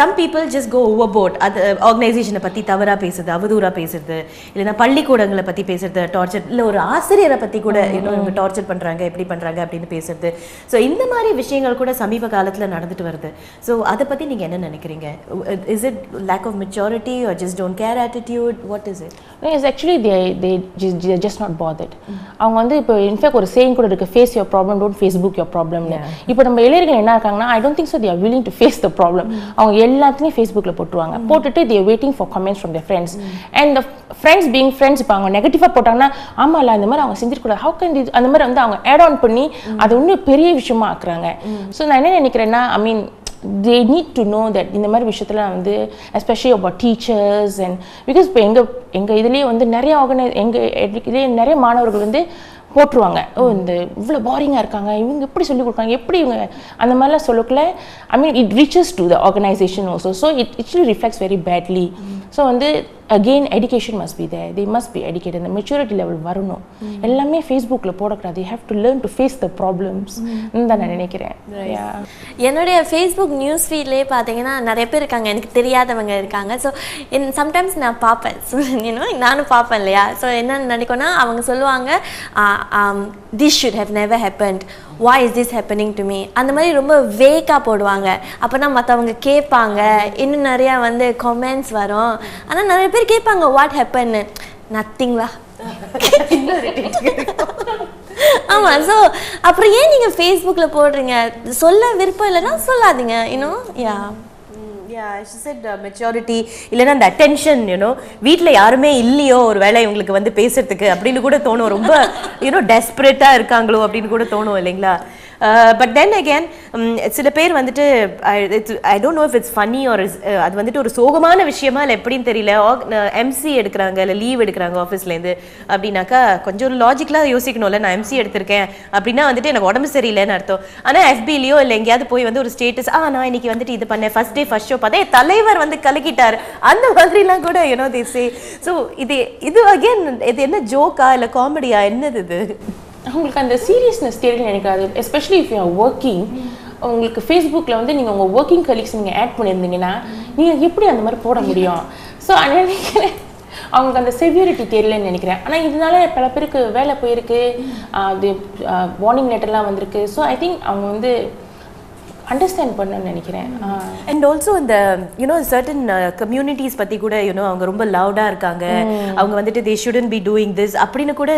some people just go overboard. அது ஆர்கனைசேஷனை பற்றி தவறாக பேசுறது, அவதூறாக பேசுறது, இல்லைன்னா பள்ளிக்கூடங்களை பற்றி பேசுறது, டார்ச்சர், இல்லை ஒரு ஆசிரியரை பற்றி கூட இன்னும் இவங்க டார்ச்சர் பண்ணுறாங்க, எப்படி பண்ணுறாங்க அப்படின்னு பேசுறது. ஸோ இந்த மாதிரி விஷயங்கள் கூட சமீப காலத்தில் நடந்துட்டு வருது. ஸோ அதை பற்றி நீங்கள் என்ன நினைக்கிறீங்க? Is it lack of maturity or just don't care attitude? What is it? Is actually they just not bothered. அவங்க வந்து இப்போ இன்ஃபேக்ட் ஒரு சேயிங் கூட இருக்குது, face your problem, don't Facebook your ப்ராப்ளம்னு. இப்போ நம்ம இளைஞர்கள் என்ன இருக்காங்கன்னா, I don't think so they are willing to face the problem. அவங்க எல்லாத்தையும் ஃபேஸ்புக்கில் போட்டுருவாங்க. போட்டுட்டு they are waiting for comments from their friends. And the friends being friends, இப்போ அவங்க நெகட்டிவாக போட்டாங்கன்னா, ஆமாம்ல அந்த மாதிரி அவங்க செஞ்சிருக்கூடாது, how can அந்த மாதிரி வந்து அவங்க ஆட் ஆன் பண்ணி அதை இன்னும் பெரிய விஷயமா ஆக்குறாங்க. ஸோ நான் என்ன நினைக்கிறேன்னா, ஐ மீன் they need to know that இந்த மாதிரி விஷயத்தில் வந்து especially about teachers and because இப்போ எங்கள் இதுலேயே வந்து நிறைய இதுலேயே நிறைய மாணவர்கள் வந்து போட்டுருவாங்க, இந்த இவ்வளோ பாரிங்காக இருக்காங்க, இவங்க எப்படி சொல்லிக் கொடுக்காங்க, எப்படி இவங்க அந்த மாதிரிலாம் சொல்லக்குள்ள I mean it reaches to the organisation also. So it actually reflects very badly. So வந்து again education must be there, they must be educated, இந்த மெச்சூரிட்டி லெவல் வரணும். எல்லாமே ஃபேஸ்புக்கில் போடக்கூடாது, you have to learn to face the problems தான் நான் நினைக்கிறேன். என்னுடைய ஃபேஸ்புக் நியூஸ் ஃபீட்லேயே பார்த்தீங்கன்னா நிறைய பேர் இருக்காங்க, எனக்கு தெரியாதவங்க இருக்காங்க. ஸோ சம்டைம்ஸ் நான் பார்ப்பேன், ஸோ நானும் பார்ப்பேன் இல்லையா. ஸோ என்ன நினைக்கோன்னா அவங்க சொல்லுவாங்க, this should have never happened, why is this happening to me, அந்த மாதிரி ரொம்ப வேக்காக போடுவாங்க. அப்போ தான் மற்றவங்க கேட்பாங்க, இன்னும் நிறையா வந்து கமெண்ட்ஸ் வரும். ஆனால் நிறைய பேர் கேட்பாங்க வாட் ஹேப்பன்னு, நத்திங்லா. ஆமாம். ஸோ அப்புறம் ஏன் நீங்கள் ஃபேஸ்புக்கில் போடுறீங்க? சொல்ல விருப்பம் இல்லைன்னா சொல்லாதீங்க. she said maturity இல்லைன்னா அந்த அட்டென்ஷன் வீட்டில் யாருமே இல்லையோ ஒரு வேளை இவங்களுக்கு வந்து பேசுறதுக்கு அப்படின்னு கூட தோணும். ரொம்ப டெஸ்பரேட்டாக இருக்காங்களோ அப்படின்னு கூட தோணும் இல்லைங்களா? பட் தென் அகேன் சில பேர் வந்துட்டு I don't know if it's funny or அது வந்துட்டு ஒரு சோகமான விஷயமா இல்லை எப்படின்னு தெரியல. எம்சி எடுக்கிறாங்க இல்லை லீவ் எடுக்கிறாங்க ஆஃபீஸ்லேருந்து அப்படின்னாக்கா கொஞ்சம் ஒரு லாஜிக்கலாக யோசிக்கணும்ல. நான் எம்சி எடுத்திருக்கேன் அப்படின்னா வந்துட்டு எனக்கு உடம்பு சரியில்லைன்னு அர்த்தம். ஆனால் எஃபிலையோ இல்லை எங்கேயாவது போய் வந்து ஒரு ஸ்டேட்டஸ், நான் இன்னைக்கு வந்துட்டு இது பண்ணேன், ஃபர்ஸ்ட் டே ஃபர்ஸ்ட் ஷோ பார்த்தா தலைவர் வந்து கலக்கிட்டார், அந்த மாதிரிலாம் கூட they say. ஸோ இது அகேன் இது என்ன ஜோக்கா இல்லை காமெடியா, என்னது இது? உங்களுக்கு அந்த சீரியஸ்னஸ் தெரியல நினைக்காது. Especially if you are working, உங்களுக்கு ஃபேஸ்புக்கில் வந்து நீங்கள் உங்கள் ஒர்க்கிங் கலீக்ஸ் நீங்கள் ஆட் பண்ணியிருந்தீங்கன்னா நீங்கள் எப்படி அந்த மாதிரி போட முடியும்? ஸோ நினைக்கிறேன் அவங்களுக்கு அந்த செவியரிட்டி தெரியலன்னு நினைக்கிறேன். ஆனால் இதனால பல பேருக்கு வேலை போயிருக்கு, அது வார்னிங் லெட்டர்லாம் வந்திருக்கு. ஸோ ஐ திங்க் அவங்க வந்து அண்டர்ஸ்டாண்ட் பண்ணணும்னு நினைக்கிறேன். அண்ட் ஆல்சோ இந்த யூனோ சர்டன் கம்யூனிட்டிஸ் பற்றி கூட யூனோ அவங்க ரொம்ப லவுடாக இருக்காங்க, அவங்க வந்துட்டு தே ஷுடன்ட் பி டூயிங் திஸ் அப்படின்னு கூட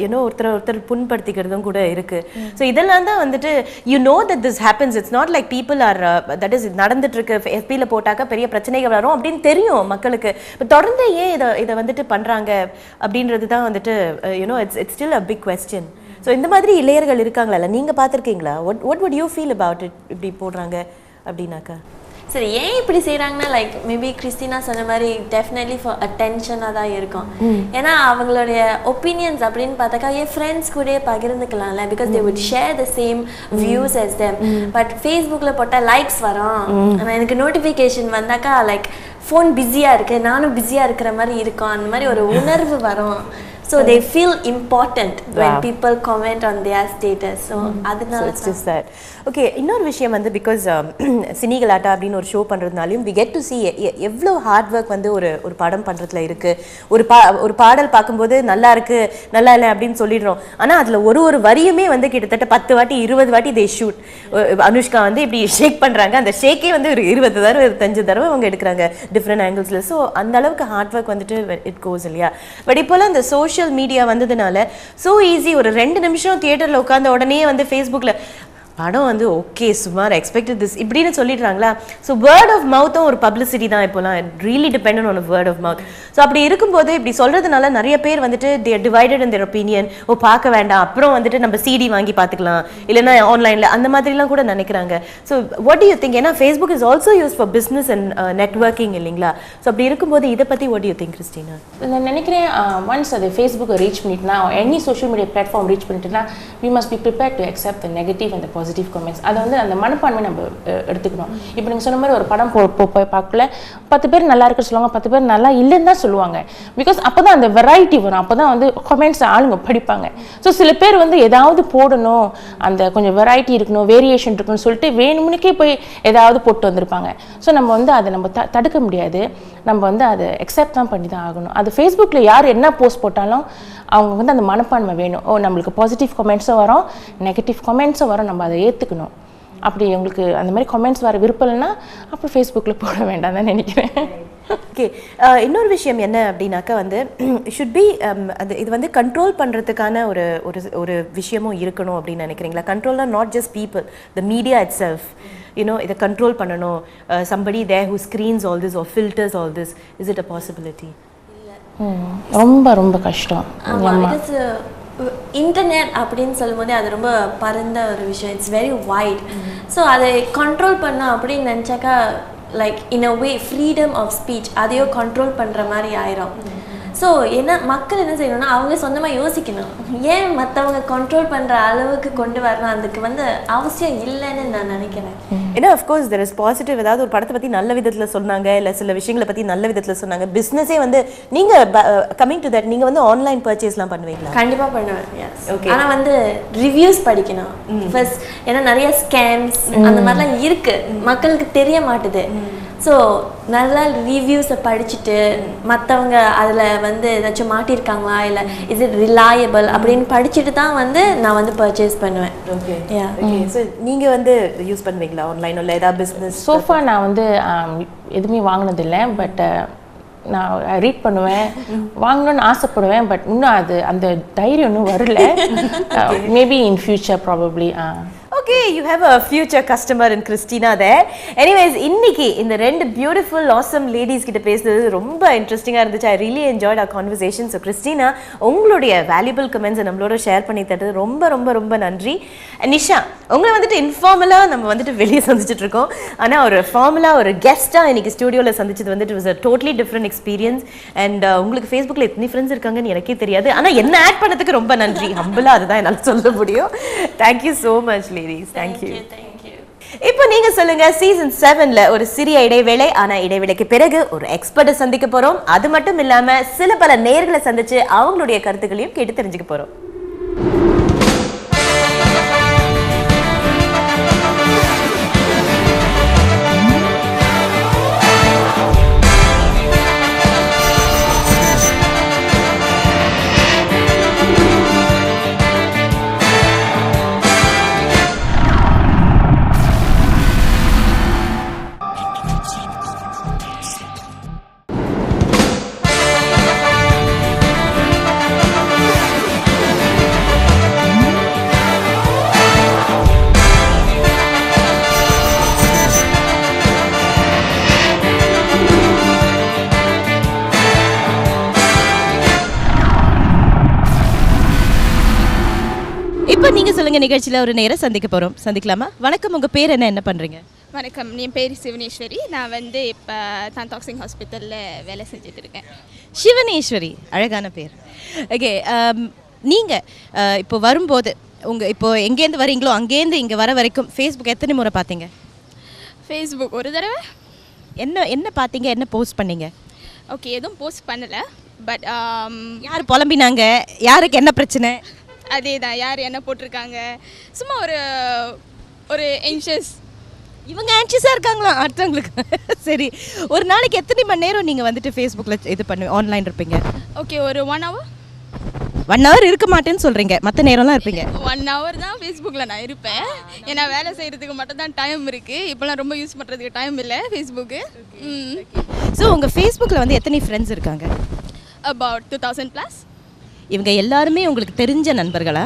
யூனோ ஒருத்தர் புண்படுத்திக்கிறதும் கூட இருக்கு. ஸோ இதெல்லாம் தான் வந்துட்டு you know that this happens. It's not like people are that is நடந்துட்டு இருக்கு, எஃபியில் போட்டாக்கா பெரிய பிரச்சனைகள் வரும் அப்படின்னு தெரியும் மக்களுக்கு. இப்போ தொடர்ந்து ஏன் இதை வந்துட்டு பண்ணுறாங்க அப்படின்றது தான் வந்துட்டு you know it's still a big question. So இந்த மாதிரி இளையர்கள் இருக்காங்களா, நீங்கள் பார்த்துருக்கீங்களா? what would you feel about it இப்படி போடுறாங்க அப்படின்னாக்கா? சரி, ஏன் இப்படி செய்கிறாங்கன்னா லைக் மேபி கிறிஸ்டினா சொன்ன மாதிரி டெஃபினெட்லி ஃபார் அட்டென்ஷனாக தான் இருக்கும். ஏன்னா அவங்களுடைய ஒப்பீனியன்ஸ் அப்படின்னு பார்த்தாக்கா என் ஃப்ரெண்ட்ஸ் கூட பகிர்ந்துக்கலாம்ல, because they would share the same views as them. But ஃபேஸ்புக்கில் போட்டால் லைக்ஸ் வரும், ஆனால் எனக்கு நோட்டிஃபிகேஷன் வந்தாக்கா லைக் ஃபோன் பிஸியாக இருக்குது, நானும் பிஸியாக இருக்கிற மாதிரி இருக்கும், அந்த மாதிரி ஒரு உணர்வு வரும். So they feel important when people comment on their status. So adunala it's just that. Okay, இன்னொரு விஷயம் வந்து பிகாஸ் சினிகலாட்டா அப்படின்னு ஒரு ஷோ பண்ணுறதுனாலையும் we get to see எவ்வளோ ஹார்ட் ஒர்க் வந்து ஒரு படம் பண்ணுறதுல இருக்கு. ஒரு பாடல் பார்க்கும்போது நல்லா இருக்கு நல்லா இல்லை அப்படின்னு சொல்லிடுறோம், ஆனால் அதில் ஒரு வரியுமே வந்து கிட்டத்தட்ட 10 வாட்டி 20 வாட்டி தே ஷூட். அனுஷ்கா வந்து இப்படி ஷேக் பண்ணுறாங்க, அந்த ஷேக்கே வந்து ஒரு 20 தடவை 25 தடவை அவங்க எடுக்கிறாங்க டிஃப்ரெண்ட் ஆங்கிள்ஸில். ஸோ அந்த அளவுக்கு ஹார்ட் ஒர்க் வந்துட்டு இட் கோஸ் இல்லையா? பட் இப்போலாம் இந்த சோஷியல் மீடியா வந்ததுனால ஸோ ஈஸி, ஒரு 2 நிமிஷம் தியேட்டரில் உட்காந்த உடனே வந்து ஃபேஸ்புக்கில் படம் வந்து ஓகே சுமார் எக்ஸ்பெக்டட் திஸ் இப்படின்னு சொல்லிடுறாங்களா. ஸோ வேர்ட் ஆஃப் மவுத்தும் ஒரு பப்ளிசிட்டி தான் இப்போலாம், really depend on word of mouth. So அப்படி இருக்கும்போது இப்படி சொல்கிறதுனால நிறைய பேர் வந்துட்டு தேர் டிவைடட் இன் தேர் ஒப்பீனியன். பார்க்க வேண்டாம், அப்புறம் வந்துட்டு நம்ம சிடி வாங்கி பார்த்துக்கலாம், இல்லைன்னா ஆன்லைனில் அந்த மாதிரிலாம் கூட நினைக்கிறாங்க. So what do you think? ஏன்னா Facebook is also use for business and networking இல்லைங்களா? ஸோ அப்படி இருக்கும்போது இதை பற்றி what do you think Christina? நான் நினைக்கிறேன் ஒன்ஸ் அது ஃபேஸ்புக்கை ரீச் பண்ணிட்டுனா, any social media platform reach பண்ணிட்டுனா, we must be prepare to accept the negative and the positive comments. அதை வந்து அந்த மனப்பான்மை நம்ம எடுத்துக்கணும். இப்போ நீங்கள் சொன்ன மாதிரி ஒரு படம் போய் பார்க்கல 10 பேர் நல்லா இருக்குன்னு சொல்லுவாங்க, 10 பேர் நல்லா இல்லைன்னு தான் சொல்லுவாங்க. பிகாஸ் அப்போ தான் அந்த வெரைட்டி வரும், அப்போ தான் வந்து கமெண்ட்ஸ் ஆளுங்க படிப்பாங்க. ஸோ சில பேர் வந்து ஏதாவது போடணும், அந்த கொஞ்சம் வெரைட்டி இருக்கணும், வேரியேஷன் இருக்கணும்னு சொல்லிட்டு வேணுமுனுக்கே போய் ஏதாவது போட்டு வந்திருப்பாங்க. ஸோ நம்ம வந்து அதை நம்ம தடுக்க முடியாது, நம்ம வந்து அதை அக்செப்ட் தான் பண்ணி தான் ஆகணும். அது ஃபேஸ்புக்கில் யார் என்ன போஸ்ட் போட்டாலும் அவங்க வந்து அந்த மனப்பான்மை வேணும். நம்மளுக்கு பாசிட்டிவ் கமெண்ட்ஸும் வரும், நெகட்டிவ் கமெண்ட்ஸும் வரும், நம்ம அதை ஏற்றுக்கணும். அப்படி உங்களுக்கு அந்த மாதிரி கமெண்ட்ஸ் வர விருப்பம் இல்லைன்னா அப்புறம் ஃபேஸ்புக்கில் போட வேண்டாம் தான் நினைக்கிறேன். ஓகே, இன்னொரு விஷயம் என்ன அப்படின்னாக்கா வந்து ஷுட் பி இது வந்து கண்ட்ரோல் பண்ணுறதுக்கான ஒரு விஷயமும் இருக்கணும் அப்படின்னு நினைக்கிறீங்களா? கண்ட்ரோல்னா not just people, the media itself, you know இதை கண்ட்ரோல் பண்ணணும். Somebody there who screens all this or filters all this, is it a possibility? ரொம்ப ரொம்ப கஷ்டம். இன்டர்நெட் அப்படின்னு சொல்லும்போது அது ரொம்ப பரந்த ஒரு விஷயம், இட்ஸ் வெரி வைட். ஸோ அதை கண்ட்ரோல் பண்ண அப்படின்னு நினச்சாக்கா like in a way freedom of speech அதையோ கண்ட்ரோல் பண்ணுற மாதிரி ஆயிரும். ஸோ மக்கள் என்ன செய்யணும்னா அவங்க சொந்தமாக யோசிக்கணும், ஏன் மற்றவங்க கண்ட்ரோல் பண்ணுற அளவுக்கு கொண்டு வரணும், அதுக்கு வந்து அவசியம் இல்லைன்னு நான் நினைக்கிறேன். ஏன்னா அஃப்கோர்ஸ் தெர் இஸ் பாசிட்டிவ். ஏதாவது ஒரு படத்தை பற்றி நல்ல விதத்தில் சொன்னாங்க, இல்லை சில விஷயங்களை பற்றி நல்ல விதத்தில் சொன்னாங்க. பிஸ்னஸே வந்து நீங்கள் கமிங் டு தட், நீங்கள் வந்து ஆன்லைன் பர்ச்சேஸ்லாம் பண்ணுவீங்களா? கண்டிப்பாக பண்ணுவேன். ஓகே, ஆனால் வந்து ரிவ்யூஸ் படிக்கணும் ஃபர்ஸ்ட், ஏன்னா நிறைய ஸ்கேம்ஸ் அந்த மாதிரிலாம் இருக்குது, மக்களுக்கு தெரிய மாட்டுது. ஸோ நல்லா ரிவ்யூஸை படிச்சுட்டு மற்றவங்க அதில் வந்து ஏதாச்சும் மாட்டியிருக்காங்களா இல்லை இஸ் இட் ரிலையபிள் அப்படின்னு படிச்சுட்டு தான் வந்து நான் வந்து பர்ச்சேஸ் பண்ணுவேன். Okay okay. ஸோ நீங்கள் வந்து யூஸ் பண்ணுவீங்களா ஆன்லைன் இல்லை ஏதாவது பிஸ்னஸ்? சோஃபா நான் வந்து எதுவுமே வாங்கினதில்லை, பட் நான் ரீட் பண்ணுவேன், வாங்கணும்னு ஆசைப்படுவேன். பட் இன்னும் அந்த தைரியம் இன்னும் வரல. Maybe in future probably. Okay, you have a future customer in Christina there. Anyways, இன்னைக்கு இந்த 2 beautiful awesome ladies கிட்ட பேசுறது ரொம்ப இன்ட்ரெஸ்டிங்காக இருந்துச்சு. I really enjoyed our conversation. So Christina, உங்களுடைய valuable comments நம்மளோட ஷேர் பண்ணி தரது ரொம்ப ரொம்ப ரொம்ப நன்றி. நிஷா, உங்களை வந்துட்டு இன்ஃபார்மலாக நம்ம வந்துட்டு வெளியே சந்திச்சுட்டு இருக்கோம், ஆனால் ஒரு ஃபார்மலாக ஒரு கெஸ்ட்டாக இன்னைக்கு ஸ்டுடியோவில் சந்திச்சது வந்துட்டு was a totally different experience. And உங்களுக்கு ஃபேஸ்புக்கில் எத்தனை ஃப்ரெண்ட்ஸ் இருக்காங்கன்னு எனக்கே தெரியாது, ஆனால் என்ன ஆட் பண்ணதுக்கு ரொம்ப நன்றி. ஹம்பிளாக அதுதான் என்னால் சொல்ல முடியும். Thank you so much ladies. Thank you. இப்போ நீங்க சொல்லுங்க, சீசன் 7ல ஒரு சிறிய இடைவேளை, ஆனா இடைவேளைக்கு பிறகு ஒரு எக்ஸ்பர்ட்டை சந்திக்க போறோம். அது மட்டும் இல்லாம சில பல நேயர்களை சந்திச்சு அவங்களுடைய கருத்துக்களையும் கேட்டு தெரிஞ்சுக்க போறோம். இப்போ நீங்க சொல்லுங்க, நிகழ்ச்சியில் ஒரு நேரம் சந்திக்கலாமா? வணக்கம், உங்க பேர் என்ன பண்றீங்க? வணக்கம், என் பேர் சிவனேஸ்வரி. நான் வந்து இப்போ தான்டாக்சிங் ஹாஸ்பிட்டலில் வேலை செஞ்சுட்டு இருக்கேன். சிவனேஸ்வரி, அழகான பேர். ஓகே, நீங்கள் இப்போ வரும்போது இப்போ எங்கேருந்து வரீங்களோ அங்கேருந்து இங்கே வர வரைக்கும் ஃபேஸ்புக் எத்தனை முறை பார்த்தீங்க? ஃபேஸ்புக் ஒரு தடவை. என்ன பார்த்தீங்க, என்ன போஸ்ட் பண்ணீங்க? ஓகே, எதுவும் போஸ்ட் பண்ணலை. பட் யார் புலம்பினாங்க, யாருக்கு என்ன பிரச்சனை? அதே தான், யார் என்ன போட்டிருக்காங்க, சும்மா ஒரு anxious. இவங்க ஆன்ஷியஸாக இருக்காங்களா அடுத்தவங்களுக்கு? சரி, ஒரு நாளைக்கு எத்தனை மணி நேரம் நீங்கள் வந்துட்டு ஃபேஸ்புக்கில் இது ஆன்லைன் இருப்பீங்க? ஓகே, ஒரு 1 hour. 1 hour இருக்க மாட்டேன்னு சொல்கிறீங்க, மற்ற நேரம்லாம் இருப்பீங்க? 1 hour தான் ஃபேஸ்புக்கில் நான் இருப்பேன். ஏன்னா வேலை செய்கிறதுக்கு மட்டும் தான் டைம் இருக்குது. இப்போலாம் ரொம்ப யூஸ் பண்ணுறதுக்கு டைம் இல்லை ஃபேஸ்புக்கு. ஸோ உங்கள் ஃபேஸ்புக்கில் வந்து எத்தனை ஃப்ரெண்ட்ஸ் இருக்காங்க? about 2000+. இவங்க எல்லாருமே உங்களுக்கு தெரிஞ்ச நண்பர்களா?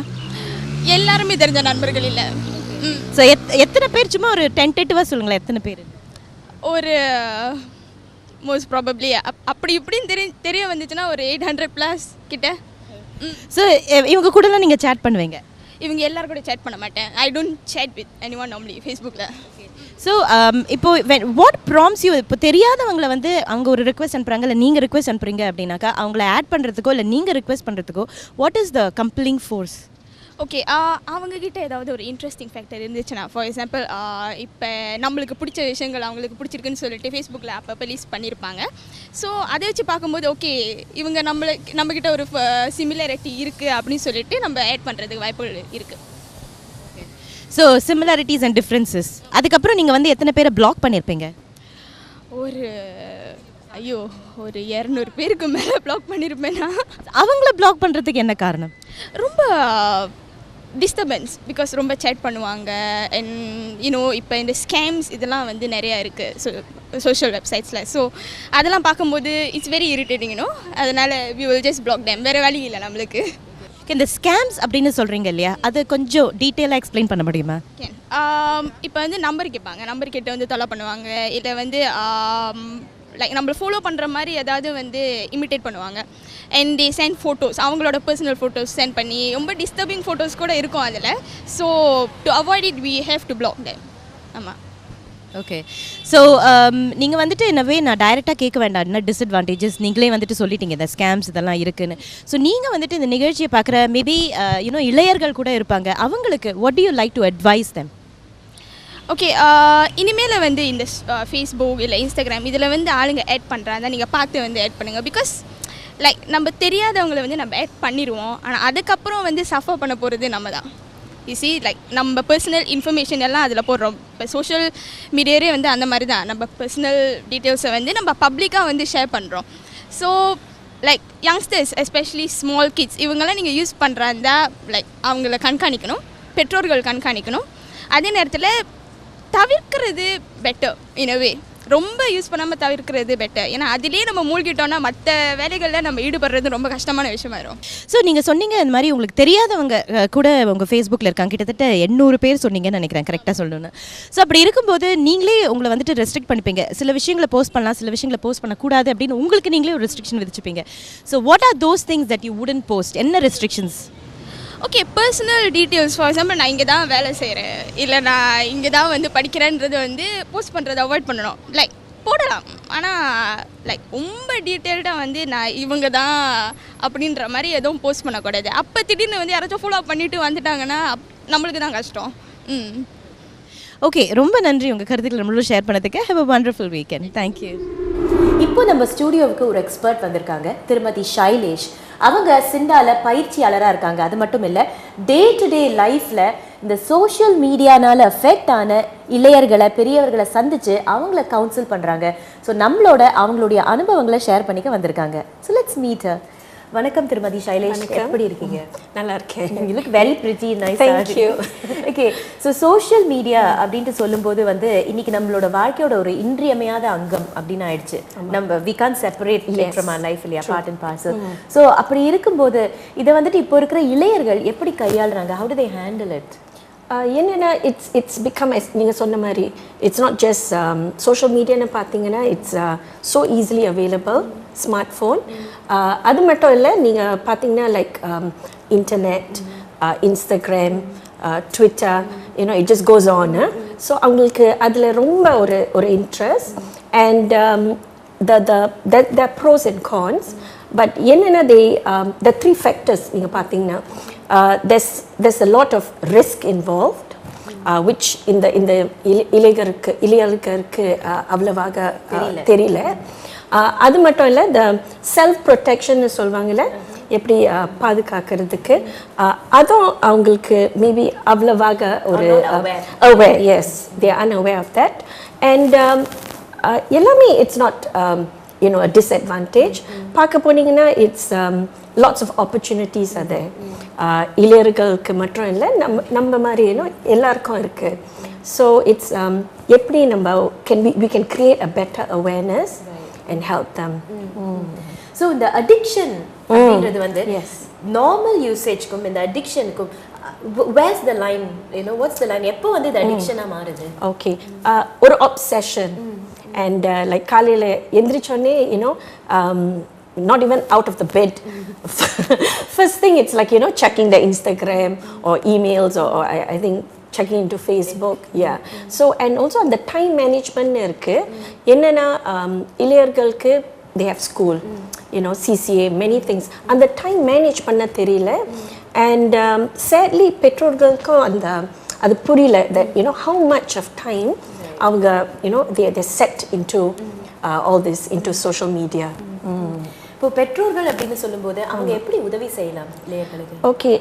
எல்லாருமே தெரிஞ்ச நண்பர்கள் இல்லை. ஸோ எத்தனை பேர், சும்மா ஒரு டென்டேட்டிவாக சொல்லுங்களேன், எத்தனை பேர்? ஒரு மோஸ்ட் ப்ராபப்ளி அப்படி இப்படின்னு தெரிய வந்துச்சுன்னா ஒரு 800+ கிட்ட. ஸோ இவங்க கூடலாம் நீங்கள் சேட் பண்ணுவீங்க? இவங்க எல்லாரும் கூட சேட் பண்ண மாட்டேன். I don't chat with anyone normally ஃபேஸ்புக்கில். ஸோ இப்போ வாட் ப்ராம்ஸ் யூ, இப்போ தெரியாதவங்களை வந்து அவங்க ஒரு ரிக்வெஸ்ட் அனுப்புகிறாங்க, இல்லை நீங்கள் ரிக்வெஸ்ட் அனுப்புறீங்க அப்படின்னாக்கா அவங்கள ஆட் பண்ணுறதுக்கோ இல்லை நீங்கள் ரிக்வெஸ்ட் பண்ணுறதுக்கோ what is the compelling force? Okay, அவங்கக்கிட்ட ஏதாவது ஒரு இன்ட்ரெஸ்டிங் ஃபேக்டர் இருந்துச்சுன்னா, ஃபார் எக்ஸாம்பிள் இப்போ நம்மளுக்கு பிடிச்ச விஷயங்கள் அவங்களுக்கு பிடிச்சிருக்குன்னு சொல்லிட்டு ஃபேஸ்புக்கில் அப்பப்போ லிஸ்ட் பண்ணியிருப்பாங்க. ஸோ அதை வச்சு பார்க்கும்போது ஓகே, இவங்க நம்மக்கிட்ட ஒரு சிமிலாரிட்டி இருக்குது அப்படின்னு சொல்லிட்டு நம்ம ஆட் பண்ணுறதுக்கு வாய்ப்புகள் இருக்குது. So similarities and differences. அதுக்கப்புறம் நீங்கள் வந்து எத்தனை பேரை பிளாக் பண்ணியிருப்பீங்க? ஒரு 200 பேருக்கு மேலே பிளாக் பண்ணியிருப்பேன்னா. அவங்கள பிளாக் பண்ணுறதுக்கு என்ன காரணம்? ரொம்ப டிஸ்டர்பன்ஸ், பிகாஸ் ரொம்ப சேட் பண்ணுவாங்க. அண்ட் இப்போ இந்த ஸ்கேம்ஸ் இதெல்லாம் வந்து நிறையா இருக்குது சோஷியல் வெப்சைட்ஸில். ஸோ அதெல்லாம் பார்க்கும்போது இட்ஸ் வெரி இரிட்டேட்டிங். அதனால் we will just block them. வேறு வழி இல்லை நம்மளுக்கு. இந்த ஸ்கேம்ஸ் அப்படின்னு சொல்கிறீங்க இல்லையா, அது கொஞ்சம் டீட்டெயிலாக எக்ஸ்பிளைன் பண்ண முடியுமா? இப்போ வந்து நம்பர் கேட்பாங்க, நம்பர் கேட்டு வந்து தொலை பண்ணுவாங்க. இதை வந்து லைக் நம்மளை ஃபாலோ பண்ணுற மாதிரி ஏதாவது வந்து இமிட்டேட் பண்ணுவாங்க. அண்ட் தே சென்ட் ஃபோட்டோஸ், அவங்களோட பர்சனல் ஃபோட்டோஸ் சென்ட் பண்ணி ரொம்ப டிஸ்டர்பிங் ஃபோட்டோஸ் கூட இருக்கும் அதில். So to avoid it we have to block them. ஆமாம். ஓகே, ஸோ நீங்கள் வந்துட்டு என்னவே நான் டைரெக்டாக கேட்க வேண்டாம், என்ன டிஸ்அட்வான்டேஜஸ் நீங்களே வந்துட்டு சொல்லிட்டீங்க, இந்த ஸ்கேம்ஸ் இதெல்லாம் இருக்குன்னு. ஸோ நீங்கள் வந்துட்டு இந்த நிகழ்ச்சியை பார்க்குற மேபி இளையர்கள் கூட இருப்பாங்க, அவங்களுக்கு what do you like to advice them? Okay, இனிமேல் வந்து இந்த ஃபேஸ்புக் இல்லை இன்ஸ்டாகிராம் இதில் வந்து ஆளுங்க ஆட் பண்ணுறாங்க, நீங்கள் பார்த்து வந்து ஆட் பண்ணுங்கள். பிகாஸ் லைக் நம்ம தெரியாதவங்களை வந்து நம்ம ஆட் பண்ணிடுவோம், ஆனால் அதுக்கப்புறம் வந்து சஃபர் பண்ண போகிறது நம்ம தான். யூசி லைக் நம்ம பர்சனல் இன்ஃபர்மேஷன் எல்லாம் அதில் போடுறோம். இப்போ சோஷியல் மீடியாவே வந்து அந்த மாதிரி தான், நம்ம பர்சனல் டீட்டெயில்ஸை வந்து நம்ம பப்ளிக்காக வந்து ஷேர் பண்ணுறோம். So like youngsters especially small kids இவங்கெல்லாம் நீங்கள் யூஸ் பண்ணுறாந்தா லைக் அவங்கள கண்காணிக்கணும், பெற்றோர்கள் கண்காணிக்கணும். அதே நேரத்தில் தவிர்க்கிறது பெட்டர். இனவே ரொம்ப யூஸ் பண்ணாமல் தவிர்க்கிறது பெட்டர். ஏன்னா அதிலே நம்ம மூழ்கிட்டோன்னா மற்ற வேலைகளில் நம்ம ஈடுபடுறது ரொம்ப கஷ்டமான விஷயமாயிரும். ஸோ நீங்கள் சொன்னீங்க இந்த மாதிரி உங்களுக்கு தெரியாதவங்க கூட உங்கள் ஃபேஸ்புக்கில் இருக்காங்க, கிட்டத்தட்ட 800 பேர் சொன்னீங்கன்னு நினைக்கிறேன், கரெக்டாக சொல்லணும்னு. ஸோ அப்படி இருக்கும்போது நீங்களே உங்களை வந்துட்டு ரெஸ்ட்ரிக்ட் பண்ணிப்பீங்க, சில விஷயங்களை போஸ்ட் பண்ணலாம், சில விஷயங்களை போஸ்ட் பண்ணக்கூடாது அப்படின்னு உங்களுக்கு நீங்களே ஒரு ரெஸ்ட்ரிக்ஷன் விதிச்சுப்பீங்க. So what are those things that you wouldn't post? என்ன restrictions? Okay, personal details, for example நான் இங்கே தான் வேலை செய்கிறேன், இல்லை நான் இங்கே தான் வந்து படிக்கிறேன்றது வந்து போஸ்ட் பண்ணுறதை அவாய்ட் பண்ணணும். லைக் போடலாம், ஆனால் லைக் ரொம்ப டீட்டெயில்டாக வந்து நான் இவங்க தான் அப்படின்ற மாதிரி எதுவும் போஸ்ட் பண்ணக்கூடாது. அப்போ திடீர்னு வந்து யாராச்சும் ஃபாலோ பண்ணிவிட்டு வந்துட்டாங்கன்னா நம்மளுக்கு தான் கஷ்டம். ஓகே, ரொம்ப நன்றி உங்கள் கருத்துக்களை நம்மளோட ஷேர் பண்ணதுக்கு. Have a wonderful weekend. Thank you. இப்போ நம்ம ஸ்டூடியோவுக்கு ஒரு எக்ஸ்பர்ட் வந்திருக்காங்க, திருமதி ஷைலேஷ். அவங்க சிண்டால பயிற்சியாளராக இருக்காங்க. அது மட்டும் இல்லை, டே டு டே லைஃப்பில் இந்த சோஷியல் மீடியானால் அஃபெக்ட் ஆன இளையர்களை பெரியவர்களை சந்தித்து அவங்கள கவுன்சில் பண்ணுறாங்க. ஸோ அவங்களுடைய அனுபவங்களை ஷேர் பண்ணிக்க வந்திருக்காங்க. So let's meet her. வணக்கம் திருமதி ஷைலேஷ், எப்படி இருக்கீங்க? நல்லா இருக்கேன். You look very pretty, nice. Thank you. Okay, so social media அப்படின்ட்டு சொல்லும்போது வந்து இன்னைக்கு நம்மளோட வாழ்க்கையோட ஒரு இன்றியமையாத அங்கம் அப்படின்னு ஆயிடுச்சு. நம்ம we can't separate it from our life இல்லையா, part and parcel. So அப்படி இருக்கும்போது இதை வந்துட்டு இப்போ இருக்கிற இளையர்கள் எப்படி கையாளுறாங்க? How do they handle it? என்னென்னா இட்ஸ் பிகம் நீங்கள் சொன்ன மாதிரி இட்ஸ் நாட் ஜஸ்ட் சோஷியல் மீடியான்னு பார்த்தீங்கன்னா it's so easily available, smart phone. அது மட்டும் இல்லை, நீங்கள் பார்த்தீங்கன்னா like internet, Instagram, Twitter, you know, it just goes on. So அவங்களுக்கு அதில் ரொம்ப ஒரு interest, and the pros and cons. But என்னென்னா the three factors நீங்கள் பார்த்தீங்கன்னா, there's a lot of risk involved, which இந்த இளையர்களுக்கு அவ்வளவாக தெரியல. அது மட்டும் இல்லை, the self protection சொல்லுவாங்கல்ல, எப்படி பாதுகாக்கிறதுக்கு, அதுவும் அவங்களுக்கு மேபி அவ்வளவாக ஒரு aware, yes, they are unaware of that. And எல்லாமே it's not you know a disadvantage. பார்க்க போனீங்கன்னா it's lots of opportunities are there. இளையர்களுக்கு மட்டும் இல்லை, நம்ம மாதிரி எல்லாருக்கும் இருக்கு. So it's எப்படி நம்ம we can create a better awareness and help them. So இந்த addiction அப்படின்றது வந்து normal usageக்கும் இந்த addictionக்கும் where's the line, you know, what's the line, எப்போ வந்து இது addiction-ஆ மாறுது? Okay, ஒரு obsession, and like காலையில எந்திரிச்சோனே, you know, not even out of the bed, first thing it's like, you know, checking the Instagram or emails, or I think checking into Facebook. Yeah. So and also அந்த time management இருக்கு. என்னன்னா இளையர்களுக்கு they have school, you know, CCA, many things. அந்த time manage பண்ண தெரியல, and sadly பெற்றோர்களுக்கும் அது புரியல, that you know how much of time அவங்க you know they set into all this, into social media. இப்போ பெற்றோர்கள் அப்படின்னு சொல்லும்போது அவங்க எப்படி உதவி செய்யலாம் இளையர்களுக்கு? ஓகே,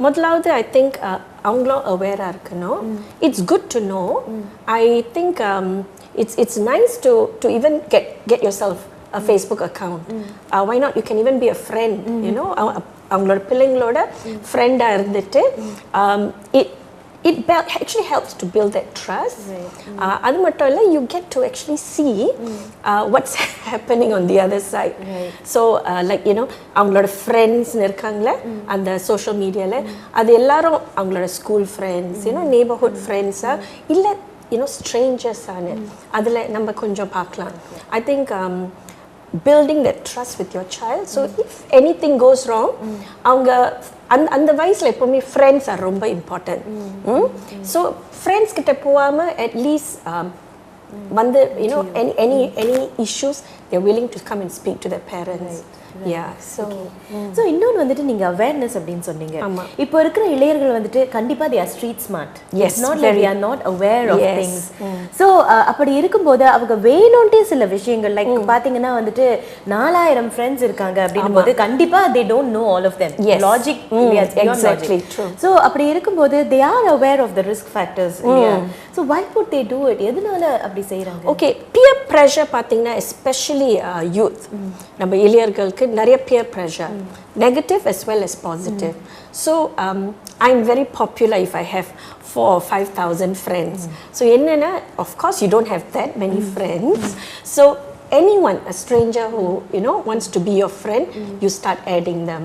முதலாவது ஐ திங்க் அவங்களும் அவேராக இருக்கணும். It's good to know. I think it's nice to even get yourself a Facebook account. Why not? You can even be a friend, you know, அவங்களோட பிள்ளைங்களோட ஃப்ரெண்டாக இருந்துட்டு, it actually helps to build that trust. அது மட்டும் இல்லை, you get to actually see what's happening on the other side. So like, you know, அவங்களோட ஃப்ரெண்ட்ஸ் இருக்காங்களே அந்த சோஷியல் மீடியாவில், அது எல்லாரும் அவங்களோட school friends, you know, neighborhood ஃப்ரெண்ட்ஸா இல்லை, you know, strangers ஆன அதில் நம்ம கொஞ்சம் பார்க்கலாம். I think building that trust with your child. So if anything goes wrong, அவங்க அந்த வயசுல எப்பவுமே friends are ரொம்ப important. So friends கிட்ட போகாம at least வந்து, you know, any issues, they're willing to come and speak to their parents. Yeah. So இன்னொன்று வந்துட்டு நீங்க அவேர்னஸ் அப்படின்னு சொன்னீங்க. இப்போ இருக்கிற இளையர்கள் வந்துட்டு கண்டிப்பா they are street smart. It's not like they are not aware of things. So அப்படி இருக்கும்போது அவங்க வேணும்ட்டே சில விஷயங்கள், லைக் பாத்தீங்கன்னா வந்துட்டு 4000 ஃப்ரெண்ட்ஸ் இருக்காங்க அப்படிங்கும்போது கண்டிப்பா they don't know all of them. Logic, exactly true. So அப்படி இருக்கும்போது they are aware of the risk factors. So why would they do it? எதனால அப்படி செய்றாங்க? Okay, peer pressure பாத்தீங்கன்னா especially youth, நம்ம இளையர்களுக்கு நிறைய peer pressure, negative as well as positive. So I'm very popular if I have 4,000 or 5,000 friends. So என்னன்னா, of course you don't have that many friends. So anyone, a stranger who, you know, wants to be your friend, you start adding them.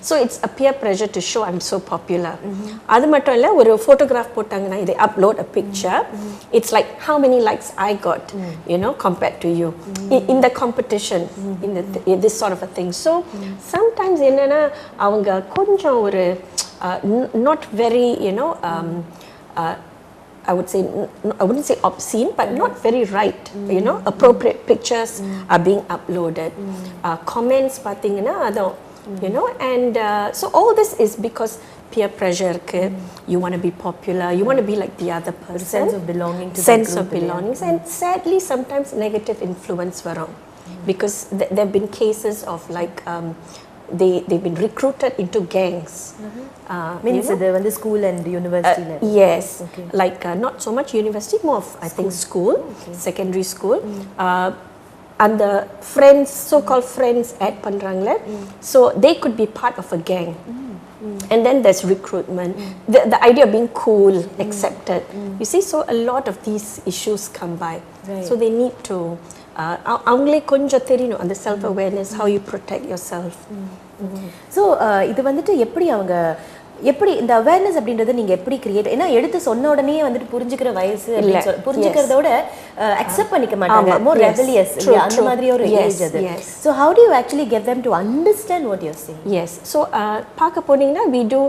So it's a peer pressure to show I'm so popular. அது மட்டும் இல்லை, ஒரு photograph போட்டாங்கன்னா, they upload a picture, it's like how many likes I got, you know, compared to you, in the competition, in this sort of a thing. So sometimes என்னன்னா, அவங்க கொஞ்சம் ஒரு not very, you know, I would say, I wouldn't say obscene, but not very right, you know, appropriate pictures are being uploaded. Comments பாத்தீங்கன்னா அதுவும், you know, and so all this is because peer pressure இருக்கு. You want to be popular, you want to be like the other person. Sense of belonging to sense of belonging. And sadly sometimes negative influence வரும், because there have been cases of like they've been recruited into gangs. Means the வந்து school and university level. Yes. Like not so much university, more of I think school, secondary school. And the friends, so-called friends add பண்றாங்களே, so they could be part of a gang. And then there's recruitment, the idea of being cool, accepted. You see, so a lot of these issues come by. So they need to அவங்களே கொஞ்சம் தெரியணும் அந்த self awareness, how you protect yourself. So இது வந்துட்டு எப்படி அவங்க எப்படி இந்த அவேர்னஸ் அப்படின்றத நீங்க எப்படி கிரியேட், ஏன்னா எடுத்து சொன்ன உடனே வந்துட்டு புரிஞ்சுக்கிற வயசு அப்படின்னு சொல்லி புரிஞ்சுக்கிறதோட அக்செப்ட் பண்ணிக்க மாட்டாங்க, மோர் ரெபலியஸ், அந்த மாதிரி ஒரு ஏஜ் அது. So how do you actually get them to understand what you're saying? Yes, so பார்க்க போனீங்கன்னா we do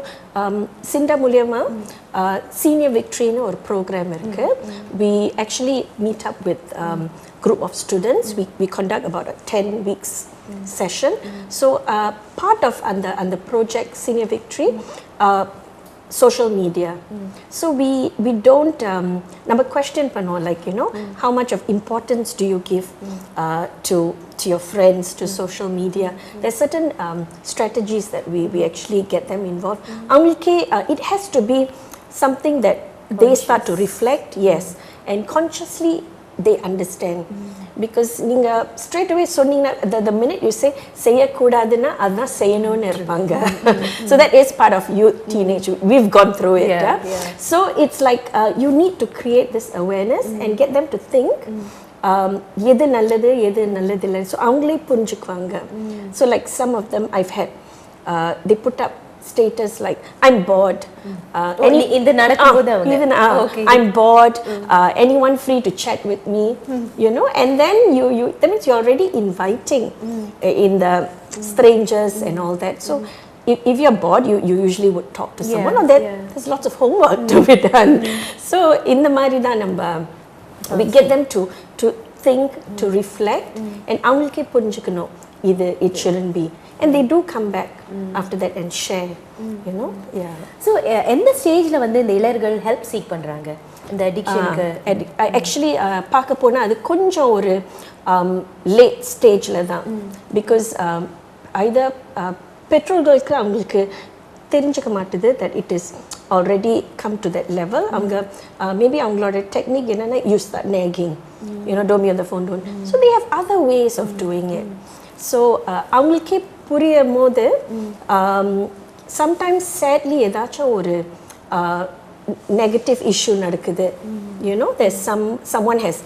சிண்டா மூலியமா senior victory னு ஒரு ப்ரோக்ராம் இருக்கு. We actually meet up with group of students. We conduct about a 10 weeks session. So part of and the project Senior Victory, social media. So we don't number question pannuvom, like how much of importance do you give to your friends, to social media. There's certain strategies that we actually get them involved. It has to be something that they start to reflect, yes, and consciously they understand. Because நீங்க straight away சொன்னீங்கன்னா, the minute you say செய்யக்கூடாதுன்னா அதான் செய்யணும்னு இருப்பாங்க. So that is part of youth, teenage. We've gone through it. So it's like you need to create this awareness and get them to think எது நல்லது எது நல்லது இல்லை. So அவங்களே புரிஞ்சுக்குவாங்க. So like some of them I've had they put up status like I'm bored, இந்த நடக்கும்போது அவங்க I'm bored, anyone free to chat with me, and then you that means you're already inviting in the strangers and all that. So if you're bored, you usually would talk to someone, or there's lots of homework to be done. So in the மாதிரி தான் நம்ம we get them to think, to reflect, and அவங்களுக்கே புரிஞ்சுக்கணும் இது it shouldn't be, and they do come back after that and share, So எந்த ஸ்டேஜ்ல வந்து இந்த இளையர்கள் ஹெல்ப் சீக் பண்றாங்க இந்த அடிக்ஷனுக்கு? ஆக்சுவலி பார்க்க போனால் அது கொஞ்சம் ஒரு லேட் ஸ்டேஜில் தான். பிகாஸ் ஐதர் பெற்றோர்களுக்கு அவங்களுக்கு தெரிஞ்சுக்க மாட்டுது that it is already come to that level. அவங்க மேபி அவங்களோட டெக்னிக் என்னன்னா you start nagging, don't be on the phone, don't. So they have other ways of doing it. So அவங்களுக்கே புரியும் போது sometimes sadly ஏதாச்சும் ஒரு negative issue நடக்குது, there's someone has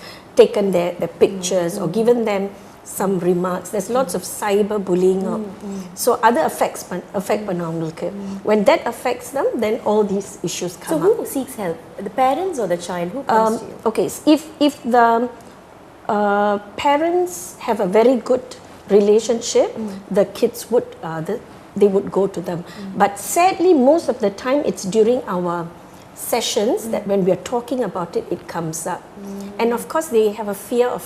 taken their pictures or given them some remarks. There's lots of cyber bullying. So other affect பண்ண அவங்களுக்கு. When that affects them, then all these issues come up. So who seeks help? The parents or the child? Who comes to you? Okay, if the parents have a very good relationship, the kids would they would go to them. But sadly, most of the time it's during our sessions that when we are talking about it, it comes up. And of course they have a fear of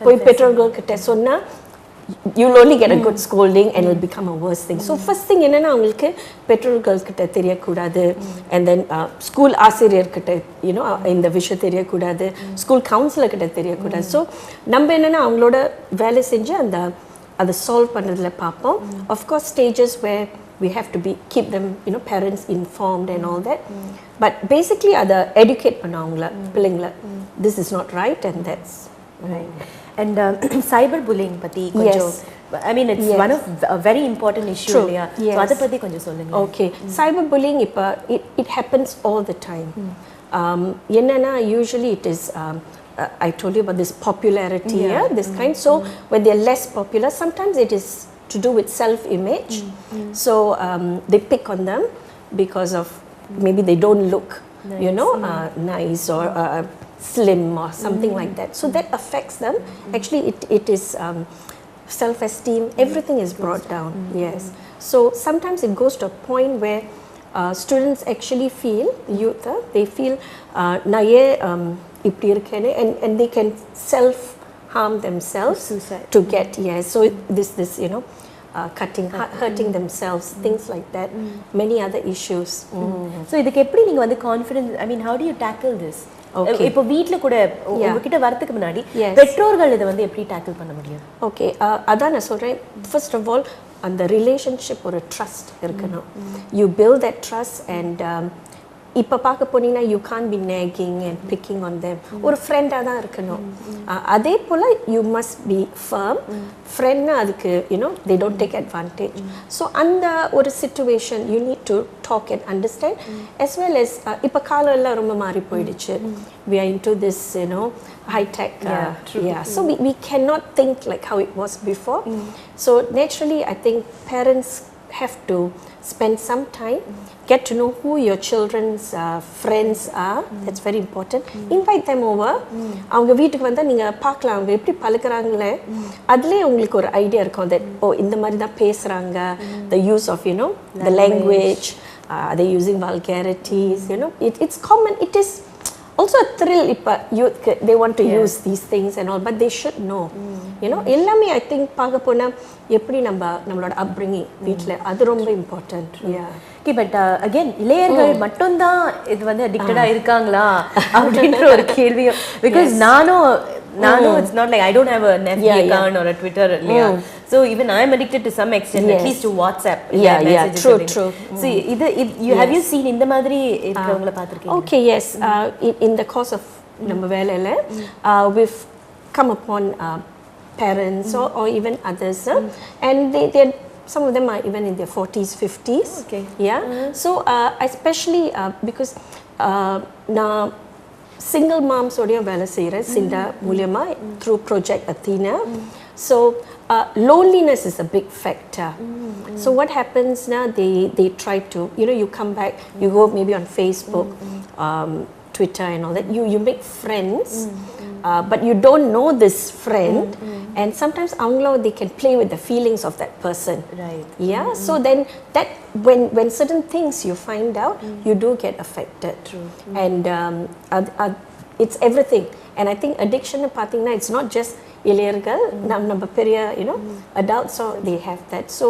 போய் பெற்றோர்கள்கிட்ட சொன்னா you'll only get a good scolding and it'll become a worse thing. So first thing என்னன்னா அவங்களுக்கு பெற்றோர்கள்கிட்ட தெரியக்கூடாது, and then ஸ்கூல் ஆசிரியர்கிட்ட இந்த விஷயம் தெரியக்கூடாது, ஸ்கூல் கவுன்சிலர்கிட்ட தெரியக்கூடாது. ஸோ நம்ம என்னன்னா அவங்களோட வேலை செஞ்சு அதை சால்வ் பண்ணுறதுல பார்ப்போம். Of course stages where we have to keep them parents informed and all that, but basically அதை educate பண்ண அவங்கள பிள்ளைங்கள this is not right and that's right. And cyber bullying பத்தி கொஞ்சம், I mean it's one of a very important issue. So அத பத்தி கொஞ்சம் சொல்லுங்க. Okay, cyber bullying it happens all the time. என்னன்னா usually it is I told you about this popularity, this kind. So when they're less popular, sometimes it is to do with self-image. So they pick on them because of maybe they don't look nice or slim or something like that. So that affects them. Actually it is self-esteem, everything is brought down. Yes. So sometimes it goes to a point where students actually feel, youth, they feel இப்படி இருக்கேன்னு, and they can self harm themselves. Suicide. To get so this hurting themselves, things like that. Many other issues. So இதுக்கு எப்படி நீங்க வந்து confidence, I mean how do you tackle this? இப்போ வீட்ல கூட உங்ககிட்ட வரதுக்கு முன்னாடி பெற்றோர்கள் இதை வந்து எப்படி டேக்கிள் பண்ண முடியும்? ஓகே, அதான் நான் சொல்றேன். ஃபர்ஸ்ட் ஆஃப் ஆல் அந்த ரிலேஷன்ஷிப் ஒரு ட்ரஸ்ட் இருக்கணும். You build that trust. And இப்போ பார்க்க போனீங்கன்னா you can be nagging and picking on them. ஒரு ஃப்ரெண்டாக தான் இருக்கணும். அதே போல் யூ மஸ்ட் பி ஃபர்ம். ஃப்ரெண்ட்னா அதுக்கு they don't take advantage. So அந்த ஒரு situation you need to talk and understand. as well as இப்போ காலம் எல்லாம் ரொம்ப மாறி போயிடுச்சு. we are into this high tech. So we cannot think like how it was before. So naturally I think parents have to spend some time, get to know who your children's friends are. That's very important. Invite them over. அவங்க வீட்டுக்கு வந்தா நீங்க பார்க்கலாம் அவங்க எப்படி பழகுறாங்களே. அதுலயே உங்களுக்கு ஒரு ஐடியா இருக்கும் that இந்த மாதிரி தான் பேசுறாங்க. The use of the language, are they using vulgarities, it's common. It is also a thrill if youth they want to use these things and all, but they should know. எல்லாமே I think பார்க்க போனா எப்படி நம்மளோட upbringing வீட்ல அது ரொம்ப important. Okay, but again இளையர்கள் மட்டும் தான் இது வந்து அடிக்டடா இருக்காங்களா அப்படின்ற ஒரு கேள்வி, because நானும் it's not like I don't have an FB account or a Twitter, so even I am addicted to some extent, at least to WhatsApp. True. So have you seen இந்த மாதிரி இருக்கவங்கள பாத்துர்க்கீங்க? Okay, yes. In the course of நம்ம வேலையில we've come upon parents or even others, and they some of them are even in their 40s, 50s. Okay. So especially because na single moms oda vela seira Sinda மூலமா through Project Athena. So loneliness is a big factor. So what happens now, they try to, you come back, you go maybe on Facebook, Twitter and all that, you make friends, but you don't know this friend, and sometimes they can play with the feelings of that person. Right. So then that when certain things you find out, you do get affected. True. And it's everything. And I think addiction pathina, it's not just இளையர்கள் நம்ம பெரிய adults, so they have that. So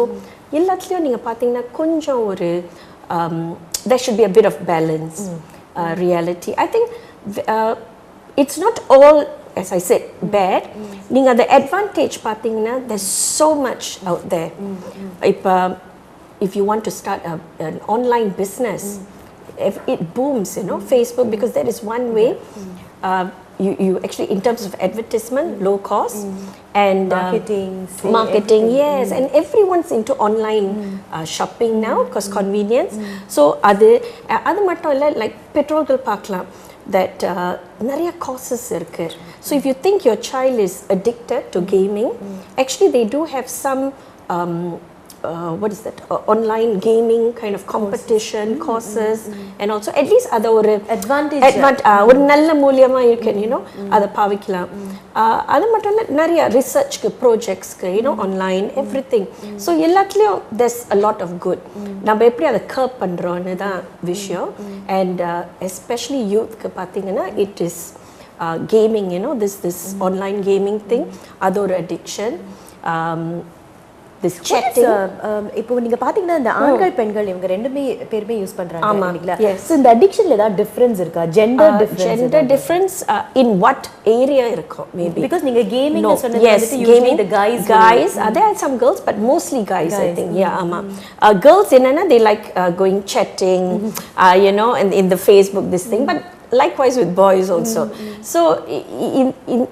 எல்லாத்துலயும் நீங்க பாத்தீங்கன்னா கொஞ்சம் ஒரு there should be a bit of balance. Reality, I think it's not all, as I said, bad. நீங்க the advantage பாத்தீங்கன்னா there's so much out there. If you want to start an online business, if it booms, Facebook, because that is one way. You actually, in terms of advertisement, low cost, and marketing, yes, and everyone's into online shopping now because convenience. So adu mattum illa, like petrolgal paakalam that nariya courses irukku. So if you think your child is addicted to gaming, actually they do have some what is that, online gaming kind of competition courses, and also at least ada or advantage or nalla moolyama you can ada paavikalam. Adu mattum illa, nariya research projects online, everything. So ellathilum there's a lot of good. Namba eppadi ada curb pandronu da vishayam, and especially youth ku pathina, it is gaming, this online gaming thing, adu or addiction. This chatting. இப்போ நீங்க பாத்தீங்கன்னா இந்த ஆண்கள் பெண்கள் இவங்க ரெண்டுமே பேருமே யூஸ் பண்றாங்க இல்லீங்களா? Yes. So இந்த addictionல ஏதாவது டிஃபரன்ஸ் இருக்கா? Gender difference in what area இருக்கும் maybe? Because நீங்க gaming சொன்னது வந்துட்டு usually the guys there are some girls, but mostly guys. I think. ஆமா. Girls என்னன்னா they like going chatting, and in the Facebook this thing, but likewise with boys also. So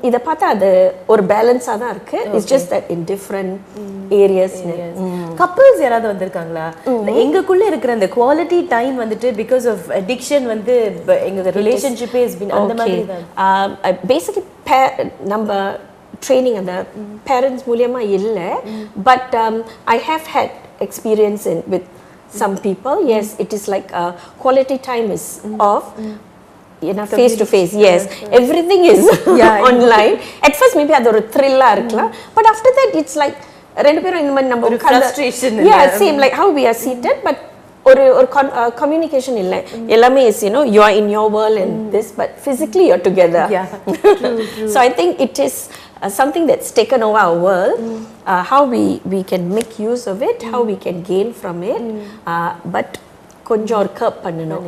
இத பார்த்தா அது ஒரு பேலன்ஸா தான் இருக்கு. It's just that in different areas. couples யாராவது வந்திருக்காங்களா? எங்களுக்குள்ள இருக்கிற அந்த குவாலிட்டி டைம் வந்துட்டு because of addiction வந்து எங்க relationship has been அந்த மாதிரி தான். Basically நம்ம training அந்த parents மூலமா இல்ல, but I have had experience with some people. Yes, it is like quality time is off. Face to face, yes. Everything is online. At first maybe அது ஒரு thriller இருக்கலாம், but after that it's like ரெண்டு பேரும் இந்த மாதிரி நம்ம frustration. Same like how we are seated, but ஒரு communication இல்லை. எல்லாமே is you are in your world and this, but physically you're together. True. So I think it is something that's taken over our world. How we can make use of it, how we can gain from it, but கொஞ்சம் ஒரு கர்ப் பண்ணணும்.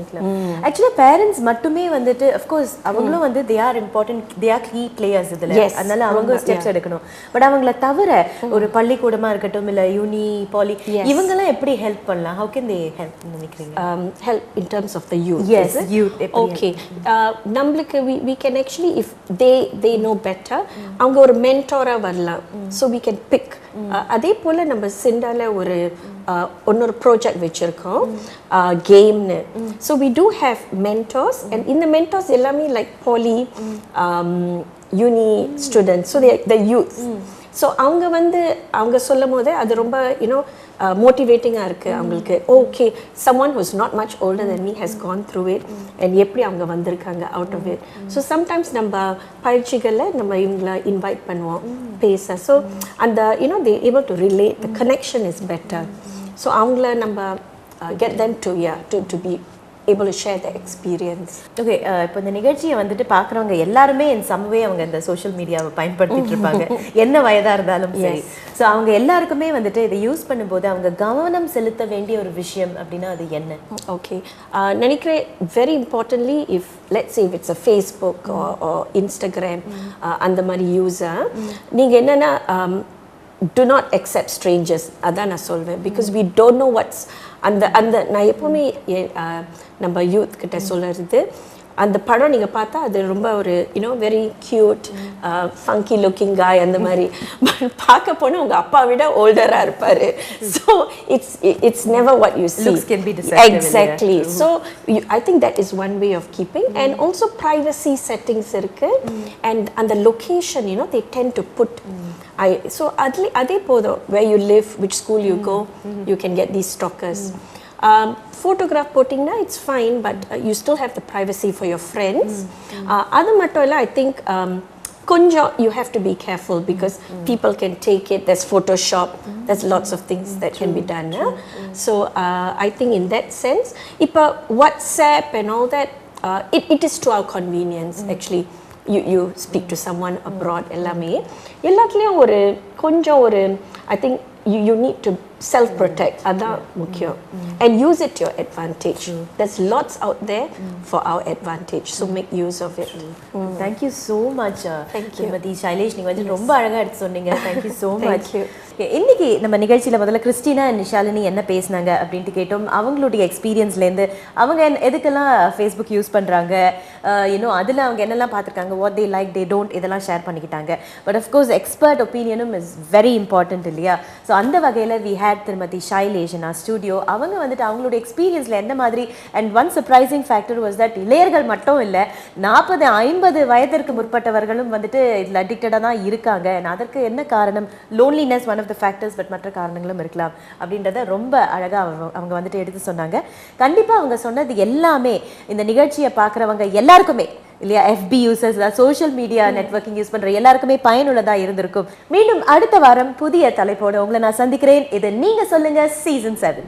ஆக்சுவலா பேரண்ட்ஸ் மட்டுமே வந்துட்டு of course அவங்களும் வந்து they are important, they are key players இதுல, அதனால அவங்க ஸ்டெப்ஸ் எடுக்கணும். பட் அவங்கள தவிர ஒரு பள்ளிக்கூடமா இருக்கட்டும் இல்ல யூனி பாலி இவங்க எல்லாம் எப்படி ஹெல்ப் பண்ணலாம்? how can they help நினைக்கிறீங்க? Help in terms of the youth. Yes, youth. Okay. நம்மளுக்கு we can actually, if they know better, அவங்க ஒரு மென்டாரா வரலாம். So we can pick. அதே போல நம்ம சிண்டால ஒரு ஒன்னொரு ப்ராஜெக்ட் வச்சிருக்கோம், கேம்னு. So we do have mentors, and இந்த மென்டர்ஸ் எல்லாமே like poly uni students, so they're youth. So அவங்க சொல்லும் போது அது ரொம்ப யூனோ மோட்டிவேட்டிங்காக இருக்குது அவங்களுக்கு. Okay, someone who's not much older than me has gone through it and எப்படி அவங்க வந்திருக்காங்க out of it. So sometimes நம்ம பயிற்சிகளில் நம்ம இவங்களை இன்வைட் பண்ணுவோம் பேச. ஸோ அந்த you know they able to relate, the connection is better. So அவங்கள நம்ம get them to be able to share their experience. Okay, இப்போ இந்த நிகழ்ச்சியை வந்துட்டு பார்க்குறவங்க எல்லாருமே என் சமவே அவங்க இந்த சோஷியல் மீடியாவை பயன்படுத்திட்டு இருப்பாங்க, என்ன வயதாக இருந்தாலும் சரி. ஸோ அவங்க எல்லாருக்குமே வந்துட்டு இதை யூஸ் பண்ணும்போது அவங்க கவனம் செலுத்த வேண்டிய ஒரு விஷயம் அப்படின்னா அது என்ன? ஓகே, நினைக்கிறேன் very importantly, if let's say if it's a Facebook or Instagram அந்த மாதிரி யூஸர், நீங்கள் என்னென்னா do not accept strangers. அதான் நான் சொல்வேன். Because we don't know what's அந்த நான் எப்பவுமே நம்ம யூத் கிட்ட சொல்கிறது, அந்த படம் நீங்கள் பார்த்தா அது ரொம்ப ஒரு you know very cute funky looking காய் அந்த மாதிரி, பட் பார்க்க போனால் உங்கள் அப்பா விட ஓல்டராக இருப்பார். So it's never what you see. Looks can be deceptive. Exactly. So I think that is one way of keeping. And also privacy settings இருக்கு. And அந்த location, you know, they tend to put so அதே போதும், where you live, which school you go, you can get these stalkers. Photograph போட்டிங்கன்னா it's fine, but you still have the privacy for your friends. அது மட்டும் இல்லை, I think கொஞ்சம் you have to be careful because people can take it. There's Photoshop, there's lots of things that can be done. So I think in that sense, இப்போ WhatsApp and all that, it is to our convenience actually. You speak to someone abroad, எல்லாத்துலேயும் ஒரு கொஞ்சம் ஒரு I think you need to self-protect. அதான் முக்கியம். And use it to your advantage. There's lots out there for our advantage. So make use of it. Thank you so much. Thank you. திருமதி ஷைலேஷ், நீங்கள் வந்து ரொம்ப அழகாக எடுத்து சொன்னீங்க. Thank you so much. Thank you. இன்னைக்கு நம்ம நிகழ்ச்சியில் முதல்ல கிறிஸ்டினா நிஷாலினி என்ன பேசினாங்க அப்படின்ட்டு கேட்டோம். அவங்களுடைய எக்ஸ்பீரியன்ஸ்லேருந்து அவங்க எதுக்கெல்லாம் ஃபேஸ்புக் யூஸ் பண்ணுறாங்க, இன்னும் அதில் அவங்க என்னெல்லாம் பார்த்துருக்காங்க, what they like, they don't, இதெல்லாம் ஷேர் பண்ணிக்கிட்டாங்க. பட் அஃப்கோர்ஸ் எக்ஸ்பர்ட் ஒப்பீனியனும் இஸ் வெரி இம்பார்ட்டன்ட் இல்லையா? ஸோ அந்த வகையில் வி ஹேட் திருமதி ஷைலேஷ் இன் ஆர் ஸ்டுடியோ. அவங்க வந்துட்டு அவங்களுடைய எக்ஸ்பீரியன்ஸில் எந்த மாதிரி, and one surprising factor was that இளையர்கள் மட்டும் இல்லை, 40-50 வயதிற்கு முற்பட்டவர்களும் வந்துட்டு இதில் அடிக்டடாக தான் இருக்காங்க. அண்ட் அதற்கு என்ன காரணம்? Loneliness one of the factors, but மற்ற காரணங்களும் இருக்கலாம் அப்படின்றத ரொம்ப அழகாக அவங்க வந்துட்டு எடுத்து சொன்னாங்க. கண்டிப்பாக அவங்க சொன்னது எல்லாமே இந்த நிகழ்ச்சியை பார்க்குறவங்க எல்லாருக்குமே இல்லையா, FB users, social media networking use பண்ணுற எல்லாருக்குமே பயனுள்ளதாக இருந்திருக்கும். மீண்டும் அடுத்த வாரம் புதிய தலைப்போடு உங்களை நான் சந்திக்கிறேன். இது நீங்க சொல்லுங்க சீசன் 7.